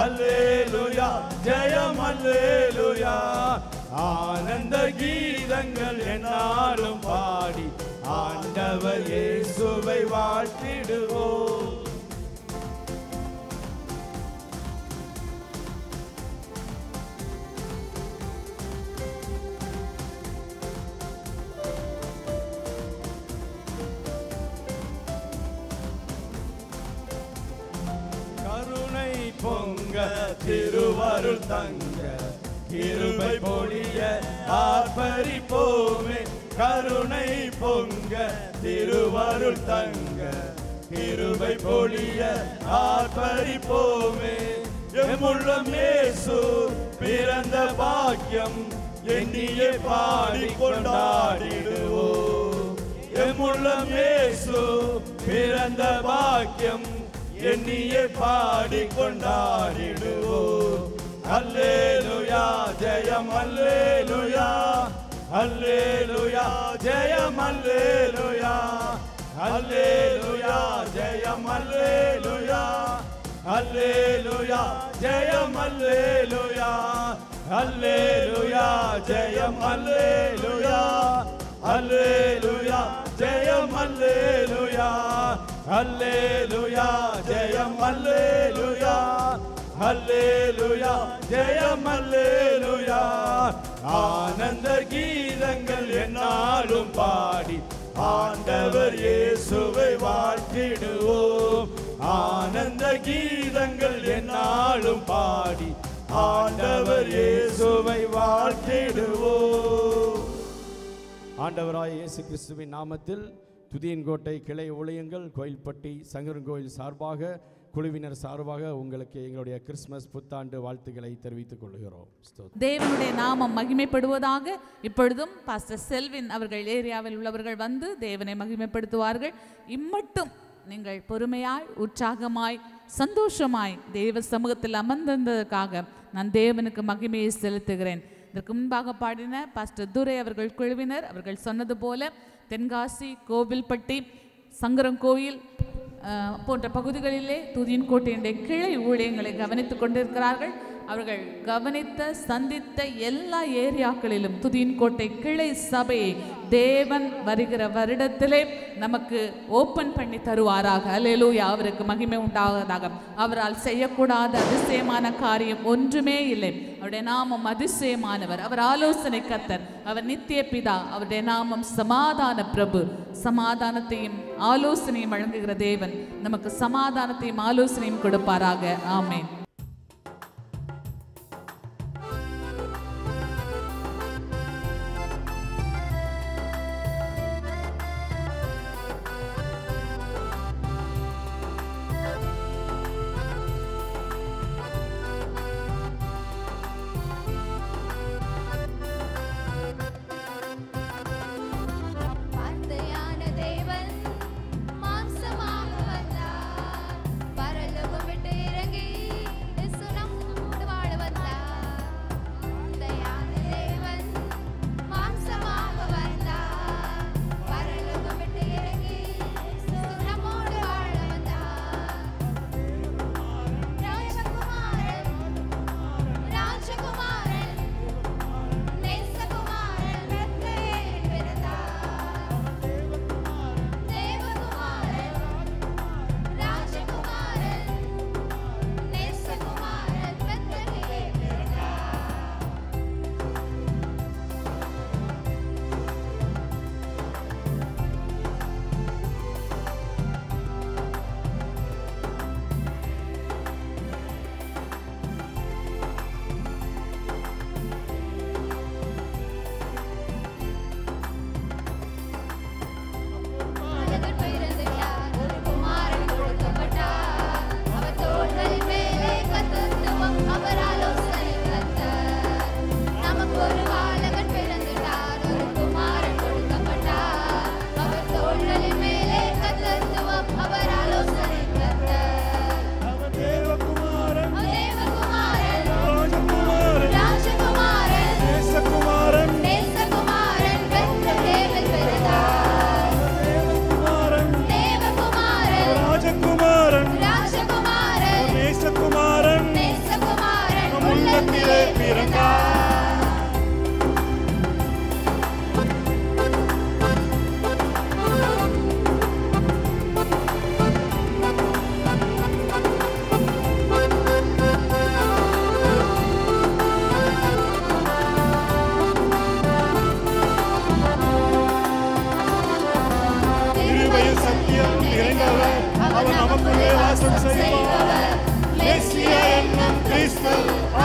அல்லேலூயா ஜெயம் அல்லேலூயா. ஆனந்த கீதங்கள் என்னாலும் பாடி ஆண்டவர் இயேசுவை வாழ்த்திடுவோம். பொங்க திருவருள் தங்க கிருபை பொழிய ஆர்ப்பரிப்போமே. கருணை பொங்க திருவருள் தங்க கிருபை பொழிய ஆர்ப்பரிப்போமே. எம்முள்ளம் இயேசு பிறந்த பாக்கியம் எண்ணியே பாடி கொண்டாடிடுவோம். எம்முள்ளம் இயேசு பிறந்த பாக்கியம் எண்ணியே பாடி கொண்டாடிடுவோம். அல்லேலூயா ஜெயம் அல்லேலூயா, அல்லேலூயா ஜெயம் அல்லேலூயா, அல்லேலூயா அல்லேலூயா ஜெயம் அல்லேலூயா அல்லேலூயா ஜெயம் அல்லேலூயா அல்லேலூயா ஜெயம் அல்லேலூயா அல்லேலூயா ஜெயம் அல்லேலூயா அல்லேலூயா ஜெயம் அல்லேலூயா ஆனந்த கீதங்கள் என்னாலும் பாடி ஆண்டவர் இயேசுவை வாழ்த்திடுவோம் ஆனந்த கீதங்கள் என்னாலும் பாடி ஆண்டவர் இயேசுவை வாழ்த்திடுவோம். ஆண்டவராய் இயேசு கிறிஸ்துவின் நாமத்தில் துதியன்கோட்டை கிளை ஊழியங்கள் கோயில்பட்டி சங்கரன்கோயில் சார்பாக குழுவினர் சார்பாக உங்களுக்கு எங்களுடைய கிறிஸ்மஸ் புத்தாண்டு வாழ்த்துக்களை தெரிவித்துக் கொள்கிறோம். தேவனுடைய நாமம் மகிமைப்படுவதாக. இப்பொழுதும் பாஸ்டர் செல்வின் அவர்கள் ஏரியாவில் உள்ளவர்கள் வந்து தேவனை மகிமைப்படுத்துவார்கள். இம்மட்டும் நீங்கள் பொறுமையாய் உற்சாகமாய் சந்தோஷமாய் தேவ சமூகத்தில் அமர்ந்ததற்காக நான் தேவனுக்கு மகிமையை செலுத்துகிறேன். இதற்கு முன்பாக பாடின பாஸ்டர் துரை அவர்கள் குழுவினர் அவர்கள் சொன்னது போல தென்காசி, கோவில்பட்டி, சங்கரன்கோயில் போன்ற பகுதிகளிலே துதியன்கோட்டையினுடைய கிளை ஊழியங்களை கவனித்துக் கொண்டிருக்கிறார்கள். அவர்கள் கவனித்த சந்தித்த எல்லா ஏரியாக்களிலும் துதியன்கோட்டை கிளை சபையை தேவன் வருகிற வருடத்திலே நமக்கு ஓப்பன் பண்ணி தருவாராக. அல்லேலூயா, அவருக்கு மகிமை உண்டாவதாக. அவரால் செய்யக்கூடாத அதிசயமான காரியம் ஒன்றுமே இல்லை. அவருடைய நாமம் அதிசயமானவர். அவர் ஆலோசனை கர்த்தர், அவர் நித்திய பிதா. அவருடைய நாமம் சமாதான பிரபு. சமாதானத்தையும் ஆலோசனையும் வழங்குகிற தேவன் நமக்கு சமாதானத்தையும் ஆலோசனையும் கொடுப்பாராக. ஆமென்.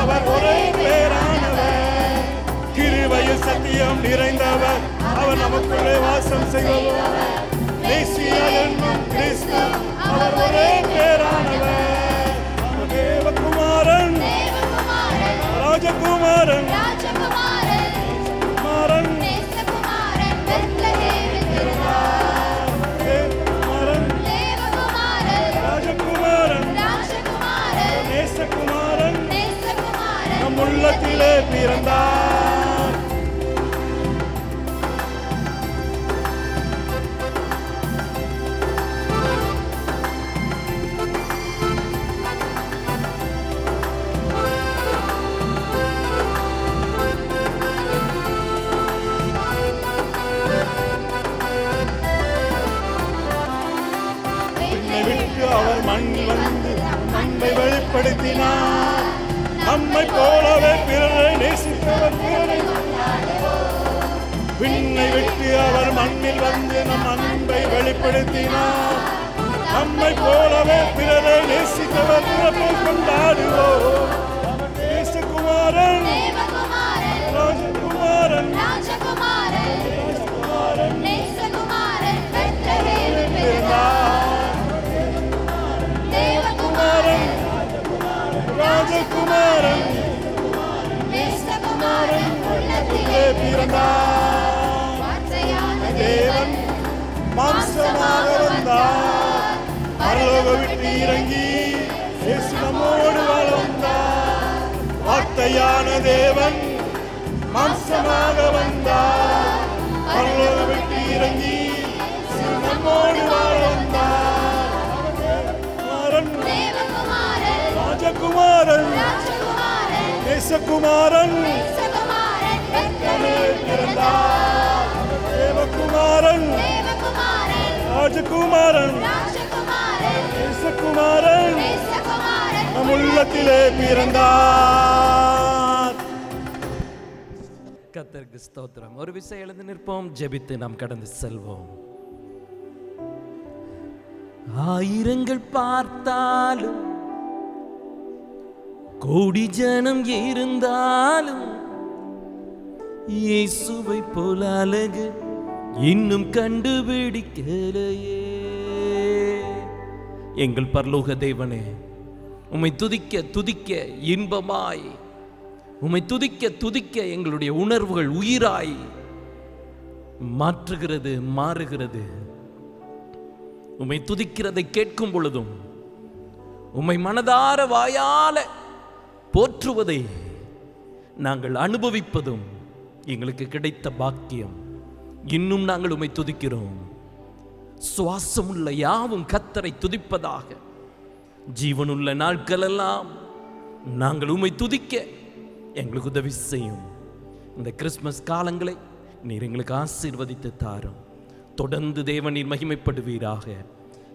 அவர் ஒரே பேரானவர். கிருபையில் சத்தியம் நிறைந்தவர், அவர் நமக்குள்ளே வாசம் செய்பவர். மேசியா என்னும் கிறிஸ்து, அவர் ஒரே பேரானவர். தேவகுமாரன், ராஜகுமாரன், குமாரன், நேசகுமாரன் நம் உள்ளத்திலே பிறந்தார். மண்ணில் வந்து அன்பை வெளிப்படுத்தினார். நம்மை போலவே பிறரை நேசித்தவர் பிறரை விண்ணை விட்டு அவர் மண்ணில் வந்து நம் அன்பை வெளிப்படுத்தினார். நம்மை போலவே பிறரை நேசித்தவர் பிறப்பை கொண்டாடுவோம். தேசகுமாரன் ராஜகுமாரன் தேவகுமாரன் ராஜகுமாரன் உள்ளத்திலே பிறந்தார். தேவன் மாம்சமாக வந்தார். பரலோக விட்டு இறங்கி இயேசு நம்மோடு வாழ வந்தார். வார்த்தையான தேவன் மாம்சமாக வந்தார். பரலோக விட்டு இறங்கி இயேசு நம்மோடு வாழ வந்தார். ராஜகுமாரன் தேசகுமாரன் பிறந்தார். தேவகுமாரன் ராஜகுமாரன் தேசகுமாரன் நம் உள்ளத்திலே பிறந்தார். கர்த்தருக்கு ஸ்தோத்திரம். ஒரு விசை எழுந்து நிற்போம், ஜெபித்து நாம் கடந்து செல்வோம். ஆயிரங்கள் பார்த்தாலும் கோடி ஜனம் இருந்தாலும் இயேசுவை போல அழகு இன்னும் கண்டுபிடிக்கலையே. எங்கள் பரலோக தேவனே, உம்மை துதிக்க துதிக்க இன்பமாய், உம்மை துதிக்க துதிக்க எங்களுடைய உணர்வுகள் உயிராய் மாற்றுகிறது, மாறுகிறது. உம்மை துதிக்கிறதை கேட்கும் பொழுதும், உம்மை மனதார வாயால போற்றுவதை நாங்கள் அனுபவிப்பதும் எங்களுக்கு கிடைத்த பாக்கியம். இன்னும் நாங்கள் உம்மை துதிக்கிறோம். சுவாசமுள்ள யாவும் கர்த்தரை துதிப்பதாக. ஜீவனுள்ள நாட்களெல்லாம் நாங்கள் உம்மை துதிக்க எங்களுக்கு உதவி செய்யும். இந்த கிறிஸ்மஸ் காலங்களை நீர் எங்களுக்கு ஆசீர்வதித்து தாரும். தொடர்ந்து தேவனீர் மகிமைப்படுவீராக.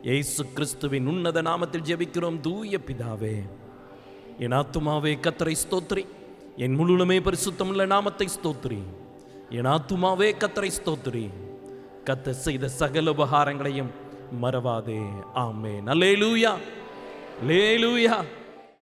இயேசு கிறிஸ்துவின் உன்னத நாமத்தில் ஜெபிக்கிறோம் தூய பிதாவே. என் ஆத்துமாவே கர்த்தரை ஸ்தோத்திரி, என் முழுமே பரிசுத்தமுள்ள நாமத்தை ஸ்தோத்திரி. என் ஆத்துமாவே கர்த்தரை ஸ்தோத்திரி, கர்த்தர் செய்த சகல உபகாரங்களையும் மறவாதே. ஆமென். அல்லேலூயா, அல்லேலூயா.